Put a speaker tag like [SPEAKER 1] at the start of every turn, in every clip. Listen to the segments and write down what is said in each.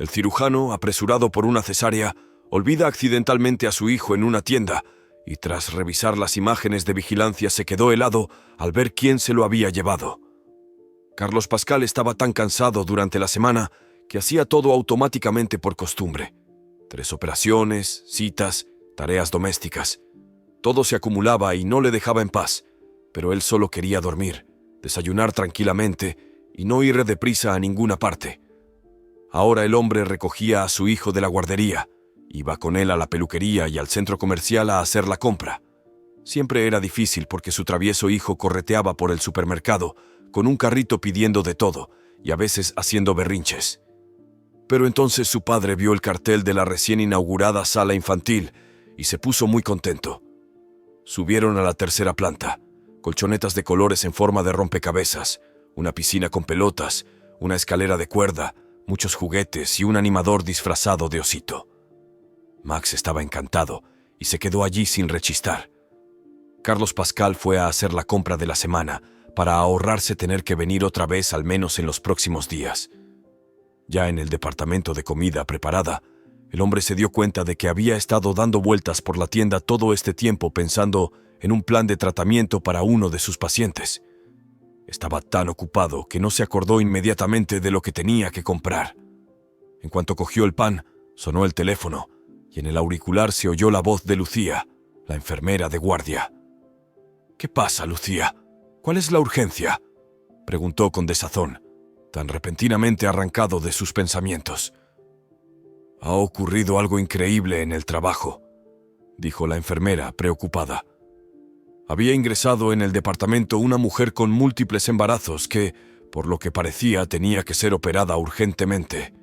[SPEAKER 1] El cirujano, apresurado por una cesárea, olvida accidentalmente a su hijo en una tienda y tras revisar las imágenes de vigilancia se quedó helado al ver quién se lo había llevado. Carlos Pascal estaba tan cansado durante la semana que hacía todo automáticamente por costumbre. 3 operaciones, citas, tareas domésticas. Todo se acumulaba y no le dejaba en paz, pero él solo quería dormir, desayunar tranquilamente y no ir deprisa a ninguna parte. Ahora el hombre recogía a su hijo de la guardería, iba con él a la peluquería y al centro comercial a hacer la compra. Siempre era difícil porque su travieso hijo correteaba por el supermercado con un carrito pidiendo de todo y a veces haciendo berrinches. Pero entonces su padre vio el cartel de la recién inaugurada sala infantil y se puso muy contento. Subieron a la 3ª planta, colchonetas de colores en forma de rompecabezas, una piscina con pelotas, una escalera de cuerda, muchos juguetes y un animador disfrazado de osito. Max estaba encantado y se quedó allí sin rechistar. Carlos Pascal fue a hacer la compra de la semana para ahorrarse tener que venir otra vez al menos en los próximos días. Ya en el departamento de comida preparada, el hombre se dio cuenta de que había estado dando vueltas por la tienda todo este tiempo pensando en un plan de tratamiento para uno de sus pacientes. Estaba tan ocupado que no se acordó inmediatamente de lo que tenía que comprar. En cuanto cogió el pan, sonó el teléfono y en el auricular se oyó la voz de Lucía, la enfermera de guardia. «¿Qué pasa, Lucía? ¿Cuál es la urgencia?», preguntó con desazón, tan repentinamente arrancado de sus pensamientos. «Ha ocurrido algo increíble en el trabajo», dijo la enfermera, preocupada. Había ingresado en el departamento una mujer con múltiples embarazos que, por lo que parecía, tenía que ser operada urgentemente.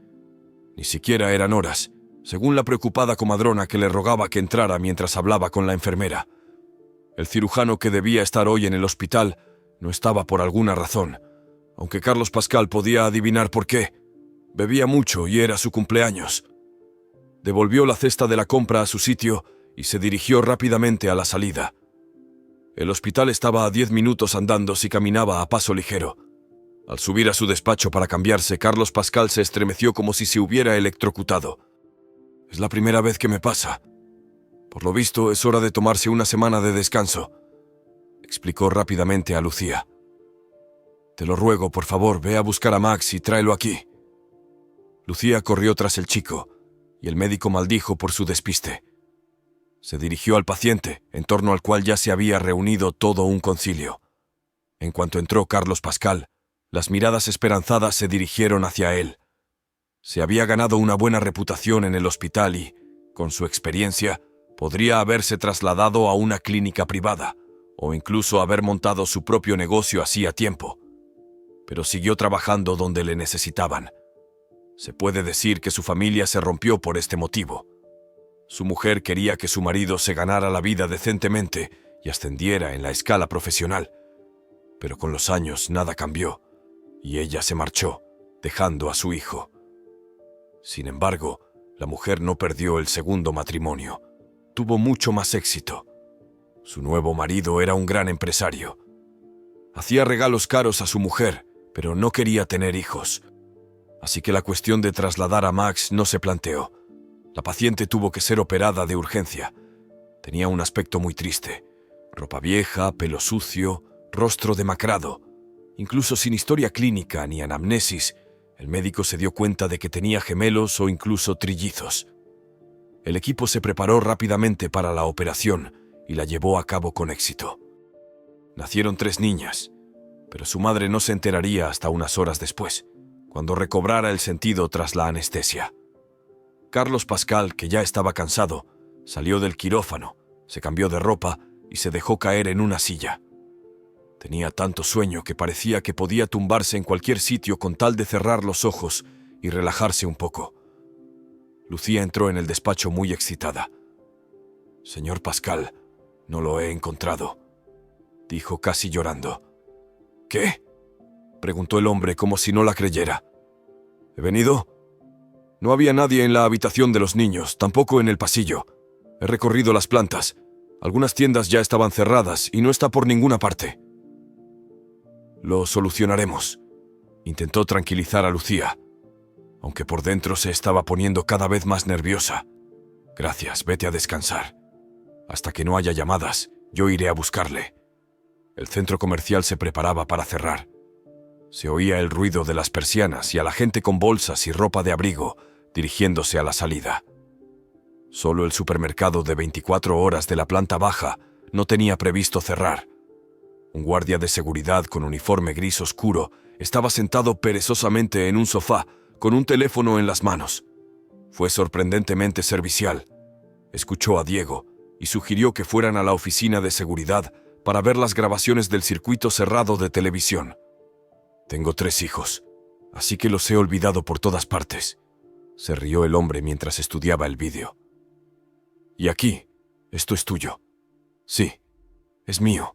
[SPEAKER 1] Ni siquiera eran horas, según la preocupada comadrona que le rogaba que entrara mientras hablaba con la enfermera. El cirujano que debía estar hoy en el hospital no estaba por alguna razón, aunque Carlos Pascal podía adivinar por qué. Bebía mucho y era su cumpleaños. Devolvió la cesta de la compra a su sitio y se dirigió rápidamente a la salida. El hospital estaba a 10 minutos andando si caminaba a paso ligero. Al subir a su despacho para cambiarse, Carlos Pascal se estremeció como si se hubiera electrocutado. «Es la primera vez que me pasa. Por lo visto, es hora de tomarse una semana de descanso», explicó rápidamente a Lucía. «Te lo ruego, por favor, ve a buscar a Max y tráelo aquí». Lucía corrió tras el chico, y el médico maldijo por su despiste. Se dirigió al paciente, en torno al cual ya se había reunido todo un concilio. En cuanto entró Carlos Pascal, las miradas esperanzadas se dirigieron hacia él. Se había ganado una buena reputación en el hospital y, con su experiencia, podría haberse trasladado a una clínica privada, o incluso haber montado su propio negocio hacía tiempo. Pero siguió trabajando donde le necesitaban. Se puede decir que su familia se rompió por este motivo. Su mujer quería que su marido se ganara la vida decentemente y ascendiera en la escala profesional. Pero con los años nada cambió, y ella se marchó, dejando a su hijo. Sin embargo, la mujer no perdió el segundo matrimonio. Tuvo mucho más éxito. Su nuevo marido era un gran empresario. Hacía regalos caros a su mujer, pero no quería tener hijos. Así que la cuestión de trasladar a Max no se planteó. La paciente tuvo que ser operada de urgencia. Tenía un aspecto muy triste. Ropa vieja, pelo sucio, rostro demacrado. Incluso sin historia clínica ni anamnesis, el médico se dio cuenta de que tenía gemelos o incluso trillizos. El equipo se preparó rápidamente para la operación y la llevó a cabo con éxito. Nacieron 3 niñas, pero su madre no se enteraría hasta unas horas después, cuando recobrara el sentido tras la anestesia. Carlos Pascal, que ya estaba cansado, salió del quirófano, se cambió de ropa y se dejó caer en una silla. Tenía tanto sueño que parecía que podía tumbarse en cualquier sitio con tal de cerrar los ojos y relajarse un poco. Lucía entró en el despacho muy excitada. «Señor Pascal, no lo he encontrado», dijo casi llorando. «¿Qué?», preguntó el hombre como si no la creyera. «He venido. No había nadie en la habitación de los niños, tampoco en el pasillo. He recorrido las plantas. Algunas tiendas ya estaban cerradas y no está por ninguna parte». «Lo solucionaremos», intentó tranquilizar a Lucía. aunque por dentro se estaba poniendo cada vez más nerviosa. «Gracias, vete a descansar. Hasta que no haya llamadas, yo iré a buscarle». El centro comercial se preparaba para cerrar. Se oía el ruido de las persianas y a la gente con bolsas y ropa de abrigo dirigiéndose a la salida. Solo el supermercado de 24 horas de la planta baja no tenía previsto cerrar. Un guardia de seguridad con uniforme gris oscuro estaba sentado perezosamente en un sofá con un teléfono en las manos. Fue sorprendentemente servicial. Escuchó a Diego y sugirió que fueran a la oficina de seguridad para ver las grabaciones del circuito cerrado de televisión. «Tengo 3 hijos, así que los he olvidado por todas partes», se rió el hombre mientras estudiaba el vídeo. «Y aquí, esto es tuyo». «Sí, es mío».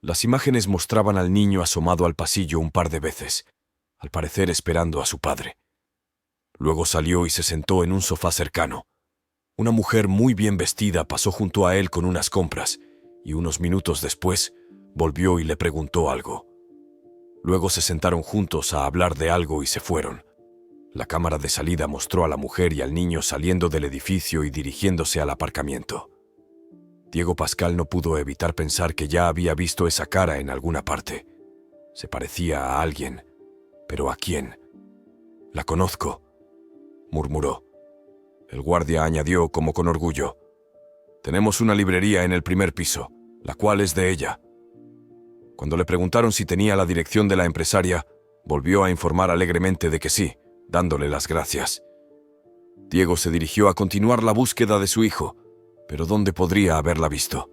[SPEAKER 1] Las imágenes mostraban al niño asomado al pasillo un par de veces, al parecer esperando a su padre. Luego salió y se sentó en un sofá cercano. Una mujer muy bien vestida pasó junto a él con unas compras y unos minutos después volvió y le preguntó algo. Luego se sentaron juntos a hablar de algo y se fueron. La cámara de salida mostró a la mujer y al niño saliendo del edificio y dirigiéndose al aparcamiento. Diego Pascal no pudo evitar pensar que ya había visto esa cara en alguna parte. Se parecía a alguien, pero ¿a quién? «La conozco», murmuró. El guardia añadió como con orgullo: «Tenemos una librería en el primer piso, la cual es de ella». Cuando le preguntaron si tenía la dirección de la empresaria, volvió a informar alegremente de que sí, dándole las gracias. Diego se dirigió a continuar la búsqueda de su hijo, pero ¿dónde podría haberla visto?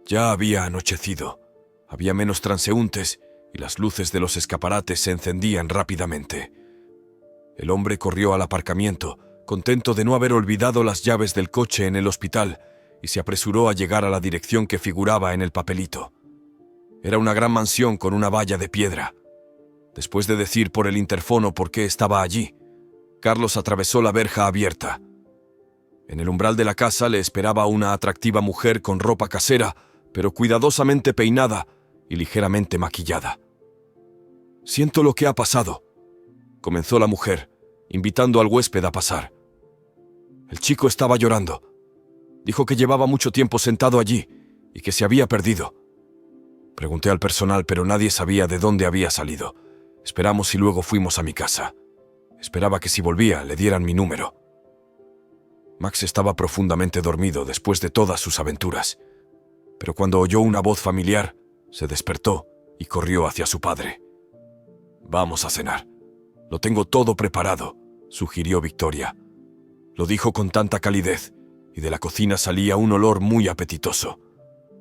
[SPEAKER 1] Ya había anochecido, había menos transeúntes y las luces de los escaparates se encendían rápidamente. El hombre corrió al aparcamiento, contento de no haber olvidado las llaves del coche en el hospital, y se apresuró a llegar a la dirección que figuraba en el papelito. Era una gran mansión con una valla de piedra. Después de decir por el interfono por qué estaba allí, Carlos atravesó la verja abierta. En el umbral de la casa le esperaba una atractiva mujer con ropa casera, pero cuidadosamente peinada y ligeramente maquillada. «Siento lo que ha pasado», comenzó la mujer, invitando al huésped a pasar. «El chico estaba llorando. Dijo que llevaba mucho tiempo sentado allí y que se había perdido. Pregunté al personal, pero nadie sabía de dónde había salido. Esperamos y luego fuimos a mi casa. Esperaba que si volvía le dieran mi número». Max estaba profundamente dormido después de todas sus aventuras, pero cuando oyó una voz familiar, se despertó y corrió hacia su padre. «Vamos a cenar. Lo tengo todo preparado», sugirió Victoria. Lo dijo con tanta calidez, y de la cocina salía un olor muy apetitoso.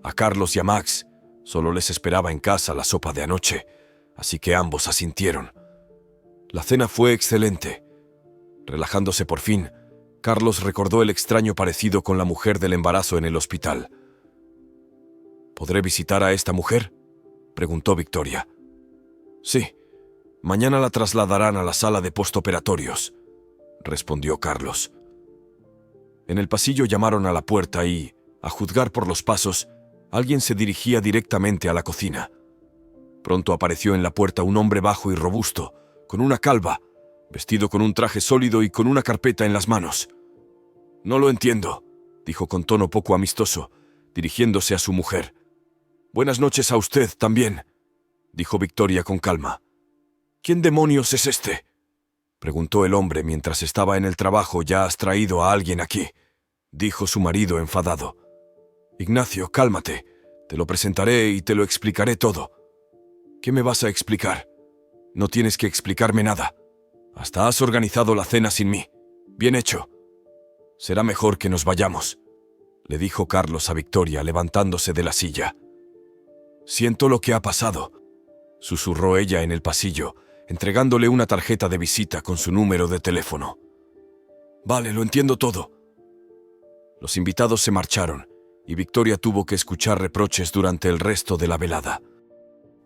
[SPEAKER 1] A Carlos y a Max solo les esperaba en casa la sopa de anoche, así que ambos asintieron. La cena fue excelente. Relajándose por fin, Carlos recordó el extraño parecido con la mujer del embarazo en el hospital. «¿Podré visitar a esta mujer?», preguntó Victoria. «Sí, mañana la trasladarán a la sala de postoperatorios», respondió Carlos. En el pasillo llamaron a la puerta y, a juzgar por los pasos, alguien se dirigía directamente a la cocina. Pronto apareció en la puerta un hombre bajo y robusto, con una calva, vestido con un traje sólido y con una carpeta en las manos. «No lo entiendo», dijo con tono poco amistoso, dirigiéndose a su mujer. «Buenas noches a usted también», dijo Victoria con calma. «¿Quién demonios es este?», preguntó el hombre mientras estaba en el trabajo. «Ya has traído a alguien aquí», dijo su marido enfadado. «Ignacio, cálmate. Te lo presentaré y te lo explicaré todo». «¿Qué me vas a explicar?». «No tienes que explicarme nada. Hasta has organizado la cena sin mí. Bien hecho». «Será mejor que nos vayamos», le dijo Carlos a Victoria levantándose de la silla. «Siento lo que ha pasado», susurró ella en el pasillo, entregándole una tarjeta de visita con su número de teléfono. «Vale, lo entiendo todo». Los invitados se marcharon y Victoria tuvo que escuchar reproches durante el resto de la velada.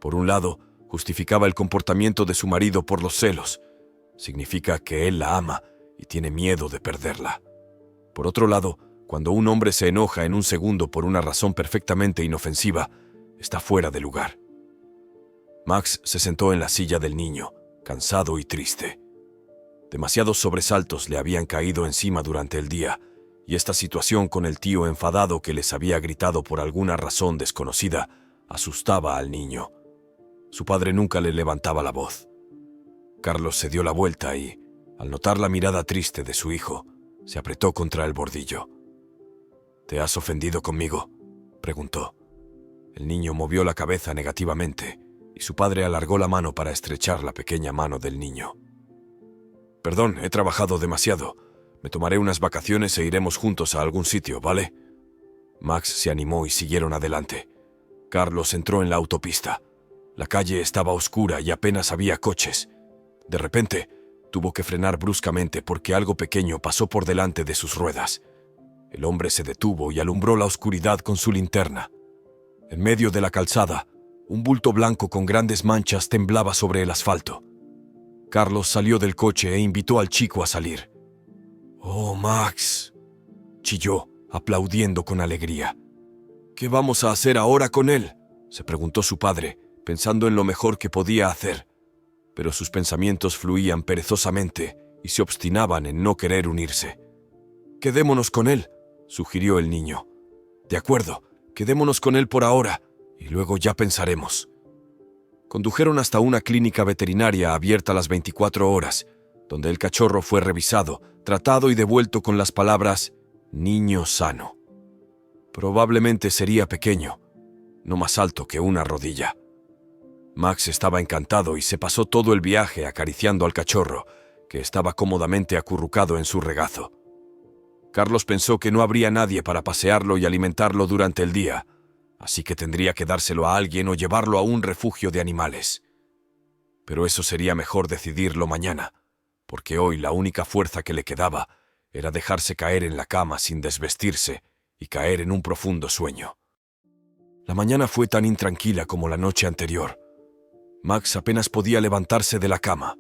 [SPEAKER 1] Por un lado, justificaba el comportamiento de su marido por los celos. Significa que él la ama y tiene miedo de perderla. Por otro lado, cuando un hombre se enoja en un segundo por una razón perfectamente inofensiva, está fuera de lugar. Max se sentó en la silla del niño, cansado y triste. Demasiados sobresaltos le habían caído encima durante el día, y esta situación con el tío enfadado que les había gritado por alguna razón desconocida asustaba al niño. Su padre nunca le levantaba la voz. Carlos se dio la vuelta y, al notar la mirada triste de su hijo, se apretó contra el bordillo. «¿Te has ofendido conmigo?», preguntó. El niño movió la cabeza negativamente, y su padre alargó la mano para estrechar la pequeña mano del niño. «Perdón, he trabajado demasiado. Me tomaré unas vacaciones e iremos juntos a algún sitio, ¿vale?». Max se animó y siguieron adelante. Carlos entró en la autopista. La calle estaba oscura y apenas había coches. De repente, tuvo que frenar bruscamente porque algo pequeño pasó por delante de sus ruedas. El hombre se detuvo y alumbró la oscuridad con su linterna. En medio de la calzada, un bulto blanco con grandes manchas temblaba sobre el asfalto. Carlos salió del coche e invitó al chico a salir. «Oh, Max», chilló, aplaudiendo con alegría. «¿Qué vamos a hacer ahora con él?», se preguntó su padre, pensando en lo mejor que podía hacer. Pero sus pensamientos fluían perezosamente y se obstinaban en no querer unirse. «Quedémonos con él», sugirió el niño. «De acuerdo, quedémonos con él por ahora, y luego ya pensaremos». Condujeron hasta una clínica veterinaria abierta las 24 horas, donde el cachorro fue revisado, tratado y devuelto con las palabras «niño sano». Probablemente sería pequeño, no más alto que una rodilla. Max estaba encantado y se pasó todo el viaje acariciando al cachorro, que estaba cómodamente acurrucado en su regazo. Carlos pensó que no habría nadie para pasearlo y alimentarlo durante el día, así que tendría que dárselo a alguien o llevarlo a un refugio de animales. Pero eso sería mejor decidirlo mañana, porque hoy la única fuerza que le quedaba era dejarse caer en la cama sin desvestirse y caer en un profundo sueño. La mañana fue tan intranquila como la noche anterior. Max apenas podía levantarse de la cama.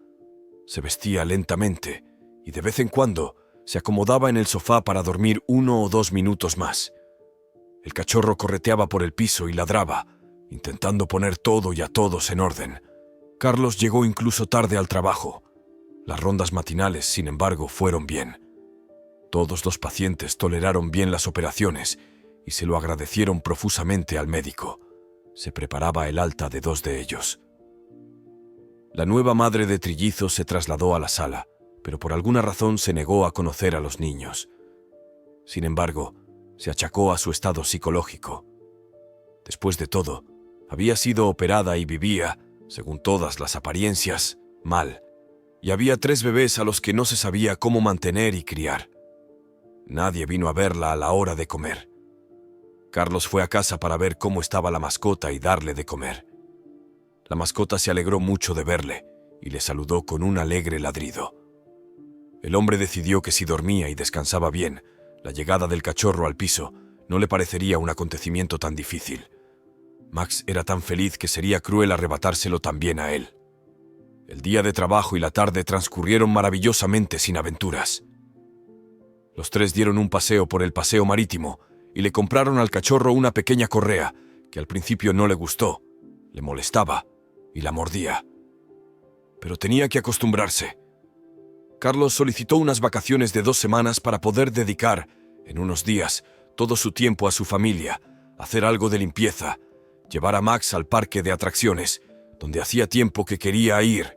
[SPEAKER 1] Se vestía lentamente y de vez en cuando se acomodaba en el sofá para dormir 1 o 2 minutos más. El cachorro correteaba por el piso y ladraba, intentando poner todo y a todos en orden. Carlos llegó incluso tarde al trabajo. Las rondas matinales, sin embargo, fueron bien. Todos los pacientes toleraron bien las operaciones y se lo agradecieron profusamente al médico. Se preparaba el alta de 2 de ellos. La nueva madre de trillizos se trasladó a la sala, pero por alguna razón se negó a conocer a los niños. Sin embargo, se achacó a su estado psicológico. Después de todo, había sido operada y vivía, según todas las apariencias, mal, y había 3 bebés a los que no se sabía cómo mantener y criar. Nadie vino a verla a la hora de comer. Carlos fue a casa para ver cómo estaba la mascota y darle de comer. La mascota se alegró mucho de verle y le saludó con un alegre ladrido. El hombre decidió que si dormía y descansaba bien, la llegada del cachorro al piso no le parecería un acontecimiento tan difícil. Max era tan feliz que sería cruel arrebatárselo también a él. El día de trabajo y la tarde transcurrieron maravillosamente sin aventuras. Los 3 dieron un paseo por el paseo marítimo y le compraron al cachorro una pequeña correa que al principio no le gustó, le molestaba y la mordía. Pero tenía que acostumbrarse. Carlos solicitó unas vacaciones de 2 semanas para poder dedicar, en unos días, todo su tiempo a su familia, hacer algo de limpieza, llevar a Max al parque de atracciones, donde hacía tiempo que quería ir.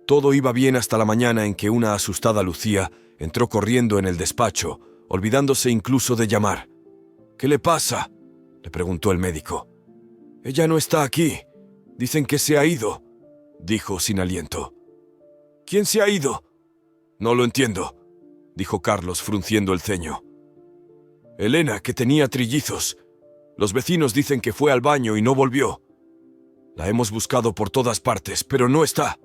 [SPEAKER 1] Todo iba bien hasta la mañana en que una asustada Lucía entró corriendo en el despacho, olvidándose incluso de llamar. «¿Qué le pasa?», le preguntó el médico. «Ella no está aquí. Dicen que se ha ido», dijo sin aliento. «¿Quién se ha ido?». «No lo entiendo», dijo Carlos frunciendo el ceño. «Elena, que tenía trillizos. Los vecinos dicen que fue al baño y no volvió. La hemos buscado por todas partes, pero no está.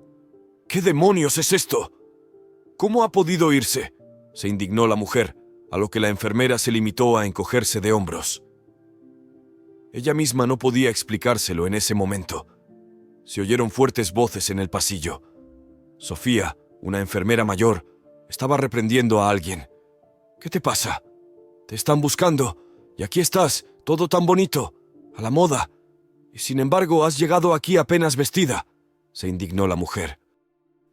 [SPEAKER 1] ¿Qué demonios es esto? ¿Cómo ha podido irse?», se indignó la mujer, a lo que la enfermera se limitó a encogerse de hombros. Ella misma no podía explicárselo en ese momento. Se oyeron fuertes voces en el pasillo. Sofía, una enfermera mayor, estaba reprendiendo a alguien. «¿Qué te pasa? Te están buscando, y aquí estás, todo tan bonito, a la moda, y sin embargo has llegado aquí apenas vestida», se indignó la mujer.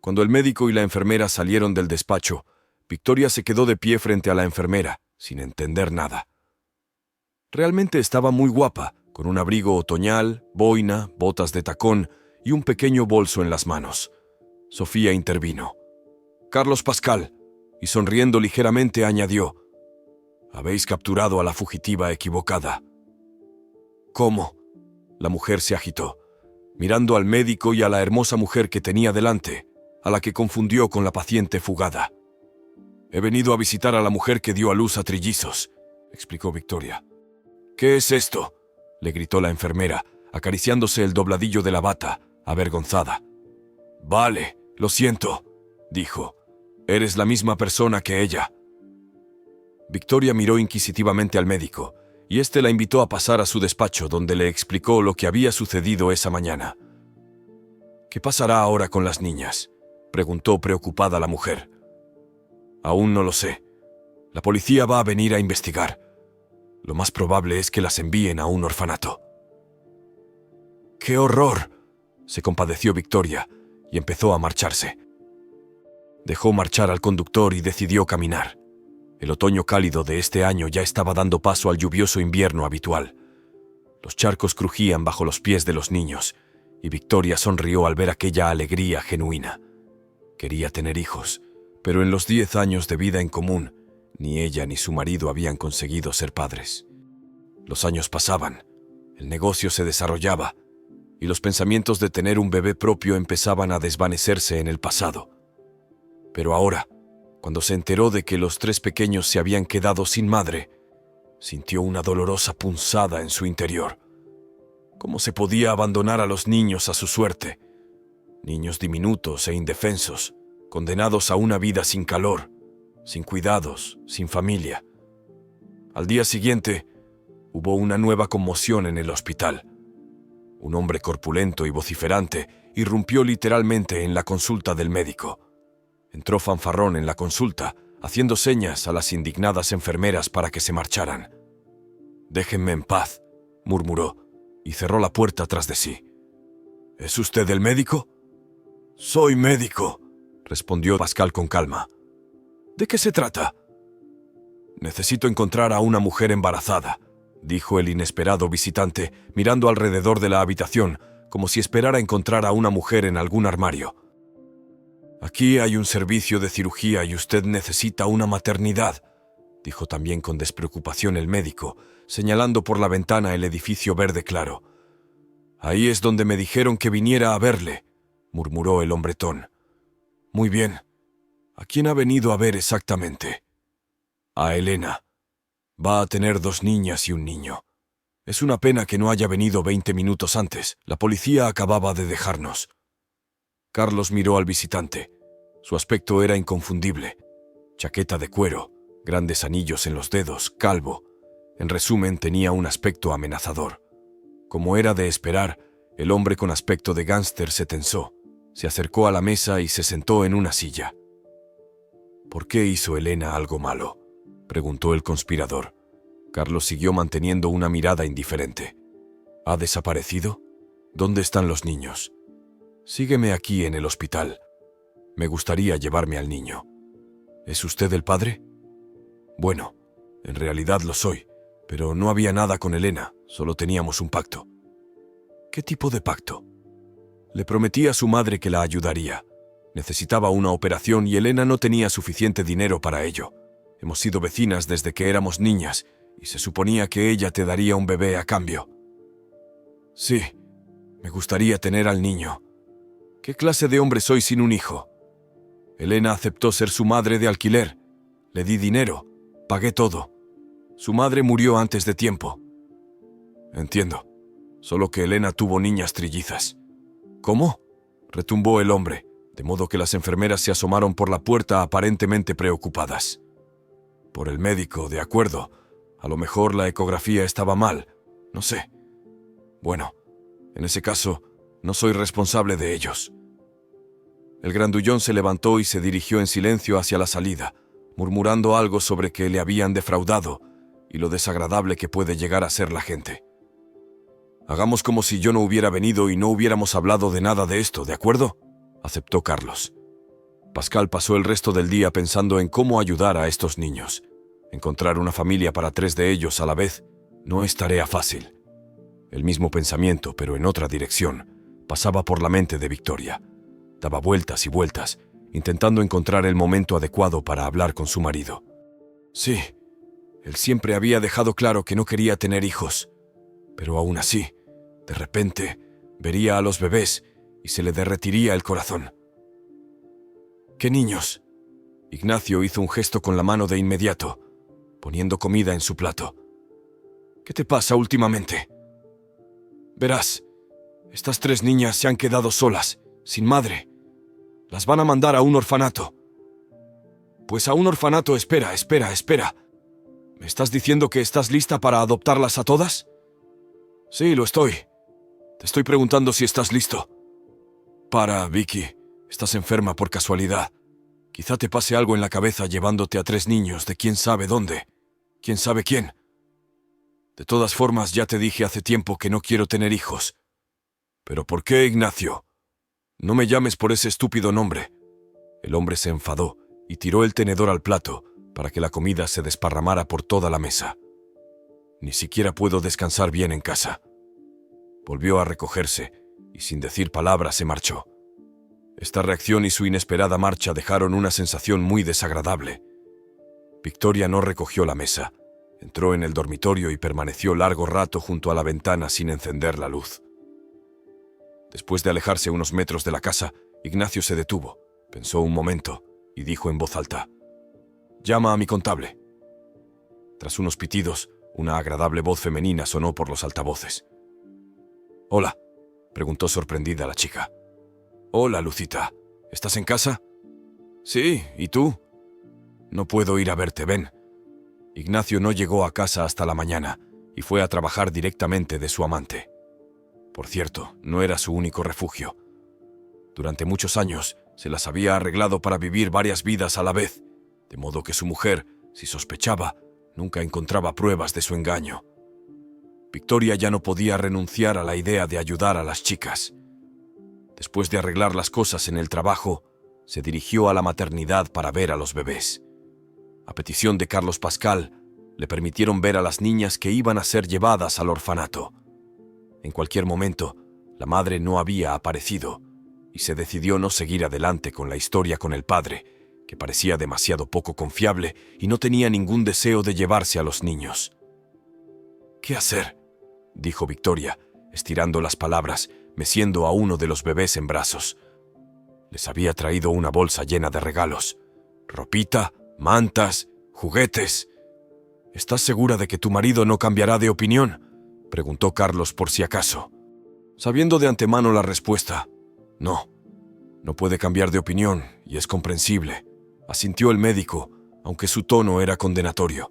[SPEAKER 1] Cuando el médico y la enfermera salieron del despacho, Victoria se quedó de pie frente a la enfermera, sin entender nada. Realmente estaba muy guapa, con un abrigo otoñal, boina, botas de tacón y un pequeño bolso en las manos. Sofía intervino. «Carlos Pascal», y sonriendo ligeramente añadió, «Habéis capturado a la fugitiva equivocada». «¿Cómo?». La mujer se agitó, mirando al médico y a la hermosa mujer que tenía delante, a la que confundió con la paciente fugada. «He venido a visitar a la mujer que dio a luz a trillizos», explicó Victoria. «¿Qué es esto?», le gritó la enfermera, acariciándose el dobladillo de la bata, avergonzada. «Vale, lo siento», dijo. «Eres la misma persona que ella». Victoria miró inquisitivamente al médico, y éste la invitó a pasar a su despacho, donde le explicó lo que había sucedido esa mañana. «¿Qué pasará ahora con las niñas?», preguntó preocupada la mujer. «Aún no lo sé. La policía va a venir a investigar. Lo más probable es que las envíen a un orfanato». «¡Qué horror!», se compadeció Victoria, y empezó a marcharse. Dejó marchar al conductor y decidió caminar. El otoño cálido de este año ya estaba dando paso al lluvioso invierno habitual. Los charcos crujían bajo los pies de los niños, y Victoria sonrió al ver aquella alegría genuina. Quería tener hijos, pero en los 10 años de vida en común, ni ella ni su marido habían conseguido ser padres. Los años pasaban, el negocio se desarrollaba, y los pensamientos de tener un bebé propio empezaban a desvanecerse en el pasado. Pero ahora, cuando se enteró de que los 3 pequeños se habían quedado sin madre, sintió una dolorosa punzada en su interior. ¿Cómo se podía abandonar a los niños a su suerte? Niños diminutos e indefensos, condenados a una vida sin calor, sin cuidados, sin familia. Al día siguiente, hubo una nueva conmoción en el hospital. Un hombre corpulento y vociferante irrumpió literalmente en la consulta del médico. Entró fanfarrón en la consulta, haciendo señas a las indignadas enfermeras para que se marcharan. «Déjenme en paz», murmuró, y cerró la puerta tras de sí. «¿Es usted el médico?». «Soy médico», respondió Pascal con calma. «¿De qué se trata?». «Necesito encontrar a una mujer embarazada», dijo el inesperado visitante, mirando alrededor de la habitación, como si esperara encontrar a una mujer en algún armario. «Aquí hay un servicio de cirugía y usted necesita una maternidad», dijo también con despreocupación el médico, señalando por la ventana el edificio verde claro. «Ahí es donde me dijeron que viniera a verle», murmuró el hombretón. «Muy bien. ¿A quién ha venido a ver exactamente?». «A Elena. Va a tener 2 niñas y un niño. Es una pena que no haya venido 20 minutos antes. La policía acababa de dejarnos». Carlos miró al visitante. Su aspecto era inconfundible. Chaqueta de cuero, grandes anillos en los dedos, calvo. En resumen, tenía un aspecto amenazador. Como era de esperar, el hombre con aspecto de gánster se tensó, se acercó a la mesa y se sentó en una silla. «¿Por qué hizo Elena algo malo?», preguntó el conspirador. Carlos siguió manteniendo una mirada indiferente. «¿Ha desaparecido? ¿Dónde están los niños?». «Sígueme aquí en el hospital. Me gustaría llevarme al niño». «¿Es usted el padre?». «Bueno, en realidad lo soy, pero no había nada con Elena, solo teníamos un pacto». «¿Qué tipo de pacto?». «Le prometí a su madre que la ayudaría. Necesitaba una operación y Elena no tenía suficiente dinero para ello. Hemos sido vecinas desde que éramos niñas y se suponía que ella te daría un bebé a cambio». «Sí, me gustaría tener al niño». «¿Qué clase de hombre soy sin un hijo?». «Elena aceptó ser su madre de alquiler. Le di dinero. Pagué todo. Su madre murió antes de tiempo». «Entiendo. Solo que Elena tuvo niñas trillizas». «¿Cómo?», retumbó el hombre, de modo que las enfermeras se asomaron por la puerta aparentemente preocupadas. «Por el médico, de acuerdo. A lo mejor la ecografía estaba mal. No sé. Bueno, en ese caso, no soy responsable de ellos». El grandullón se levantó y se dirigió en silencio hacia la salida, murmurando algo sobre que le habían defraudado y lo desagradable que puede llegar a ser la gente. «Hagamos como si yo no hubiera venido y no hubiéramos hablado de nada de esto, ¿de acuerdo?», aceptó Carlos. Pascal pasó el resto del día pensando en cómo ayudar a estos niños. Encontrar una familia para 3 de ellos a la vez no es tarea fácil. El mismo pensamiento, pero en otra dirección, pasaba por la mente de Victoria. Daba vueltas y vueltas, intentando encontrar el momento adecuado para hablar con su marido. Sí, él siempre había dejado claro que no quería tener hijos, pero aún así, de repente, vería a los bebés y se le derretiría el corazón. ¿Qué niños? Ignacio hizo un gesto con la mano de inmediato, poniendo comida en su plato. ¿Qué te pasa últimamente? Verás, estas 3 niñas se han quedado solas, sin madre. Las van a mandar a un orfanato. Pues a un orfanato, espera. ¿Me estás diciendo que estás lista para adoptarlas a todas? Sí, lo estoy. Te estoy preguntando si estás listo. Para, Vicky. Estás enferma por casualidad. Quizá te pase algo en la cabeza llevándote a 3 niños de quién sabe dónde. ¿Quién sabe quién? De todas formas, ya te dije hace tiempo que no quiero tener hijos. ¿Pero por qué, Ignacio? No me llames por ese estúpido nombre. El hombre se enfadó y tiró el tenedor al plato para que la comida se desparramara por toda la mesa. Ni siquiera puedo descansar bien en casa. Volvió a recogerse y sin decir palabra se marchó. Esta reacción y su inesperada marcha dejaron una sensación muy desagradable. Victoria no recogió la mesa, entró en el dormitorio y permaneció largo rato junto a la ventana sin encender la luz. Después de alejarse unos metros de la casa, Ignacio se detuvo, pensó un momento y dijo en voz alta: «Llama a mi contable». Tras unos pitidos, una agradable voz femenina sonó por los altavoces. «Hola», preguntó sorprendida la chica. «Hola, Lucita. ¿Estás en casa?» «Sí, ¿y tú?» «No puedo ir a verte, ven». Ignacio no llegó a casa hasta la mañana y fue a trabajar directamente de su amante. Por cierto, no era su único refugio. Durante muchos años se las había arreglado para vivir varias vidas a la vez, de modo que su mujer, si sospechaba, nunca encontraba pruebas de su engaño. Victoria ya no podía renunciar a la idea de ayudar a las chicas. Después de arreglar las cosas en el trabajo, se dirigió a la maternidad para ver a los bebés. A petición de Carlos Pascal, le permitieron ver a las niñas que iban a ser llevadas al orfanato. En cualquier momento, la madre no había aparecido y se decidió no seguir adelante con la historia con el padre, que parecía demasiado poco confiable y no tenía ningún deseo de llevarse a los niños. «¿Qué hacer?», dijo Victoria, estirando las palabras, meciendo a uno de los bebés en brazos. Les había traído una bolsa llena de regalos: ropita, mantas, juguetes. «¿Estás segura de que tu marido no cambiará de opinión?», preguntó Carlos por si acaso. Sabiendo de antemano la respuesta: «No, no puede cambiar de opinión y es comprensible», asintió el médico, aunque su tono era condenatorio.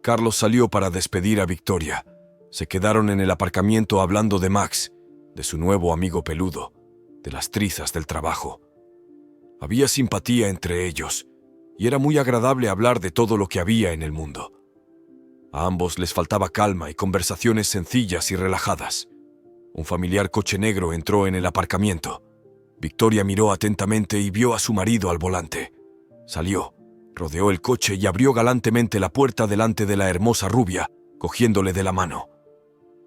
[SPEAKER 1] Carlos salió para despedir a Victoria. Se quedaron en el aparcamiento hablando de Max, de su nuevo amigo peludo, de las trizas del trabajo. Había simpatía entre ellos, y era muy agradable hablar de todo lo que había en el mundo. A ambos les faltaba calma y conversaciones sencillas y relajadas. Un familiar coche negro entró en el aparcamiento. Victoria miró atentamente y vio a su marido al volante. Salió, rodeó el coche y abrió galantemente la puerta delante de la hermosa rubia, cogiéndole de la mano.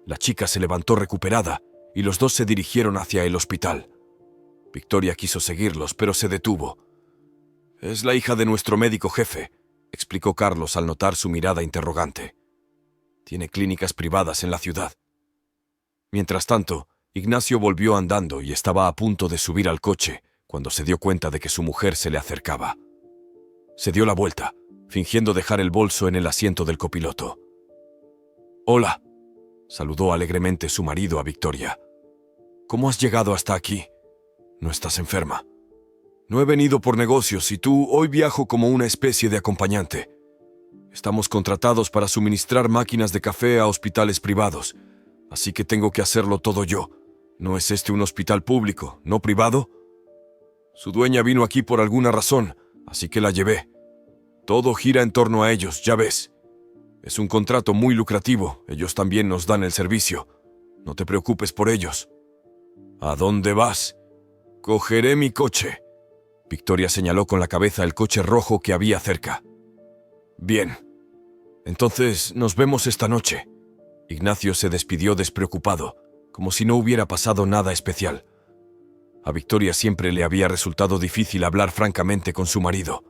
[SPEAKER 1] La chica se levantó recuperada y los dos se dirigieron hacia el hospital. Victoria quiso seguirlos, pero se detuvo. «Es la hija de nuestro médico jefe», explicó Carlos al notar su mirada interrogante. «Tiene clínicas privadas en la ciudad». Mientras tanto, Ignacio volvió andando y estaba a punto de subir al coche cuando se dio cuenta de que su mujer se le acercaba. Se dio la vuelta, fingiendo dejar el bolso en el asiento del copiloto. «Hola», saludó alegremente su marido a Victoria. «¿Cómo has llegado hasta aquí? ¿No estás enferma?» «No he venido por negocios y tú hoy viajo como una especie de acompañante. Estamos contratados para suministrar máquinas de café a hospitales privados, así que tengo que hacerlo todo yo. ¿No es este un hospital público, no privado? Su dueña vino aquí por alguna razón, así que la llevé. Todo gira en torno a ellos, ya ves. Es un contrato muy lucrativo, ellos también nos dan el servicio. No te preocupes por ellos». «¿A dónde vas?» «Cogeré mi coche». Victoria señaló con la cabeza el coche rojo que había cerca. «Bien. Entonces nos vemos esta noche». Ignacio se despidió despreocupado, como si no hubiera pasado nada especial. A Victoria siempre le había resultado difícil hablar francamente con su marido.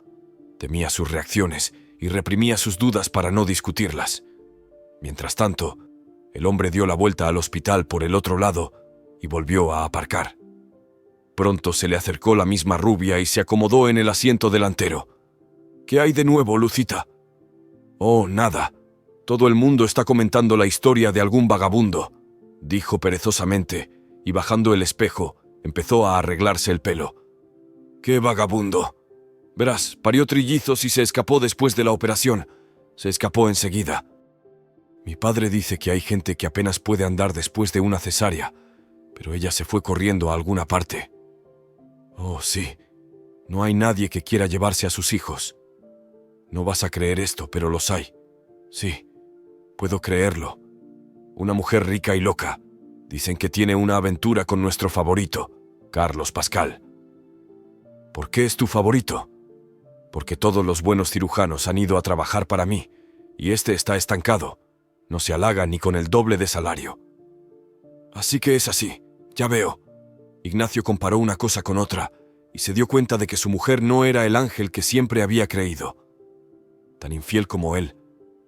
[SPEAKER 1] Temía sus reacciones y reprimía sus dudas para no discutirlas. Mientras tanto, el hombre dio la vuelta al hospital por el otro lado y volvió a aparcar. Pronto se le acercó la misma rubia y se acomodó en el asiento delantero. «¿Qué hay de nuevo, Lucita?» «Oh, nada. Todo el mundo está comentando la historia de algún vagabundo», dijo perezosamente, y bajando el espejo, empezó a arreglarse el pelo. «¿Qué vagabundo?» «Verás, parió trillizos y se escapó después de la operación. Se escapó enseguida. Mi padre dice que hay gente que apenas puede andar después de una cesárea, pero ella se fue corriendo a alguna parte». «Oh, sí. No hay nadie que quiera llevarse a sus hijos. No vas a creer esto, pero los hay. Sí, puedo creerlo. Una mujer rica y loca. Dicen que tiene una aventura con nuestro favorito, Carlos Pascal». «¿Por qué es tu favorito?» «Porque todos los buenos cirujanos han ido a trabajar para mí, y este está estancado. No se halaga ni con el doble de salario». «Así que es así, ya veo». Ignacio comparó una cosa con otra y se dio cuenta de que su mujer no era el ángel que siempre había creído. Tan infiel como él,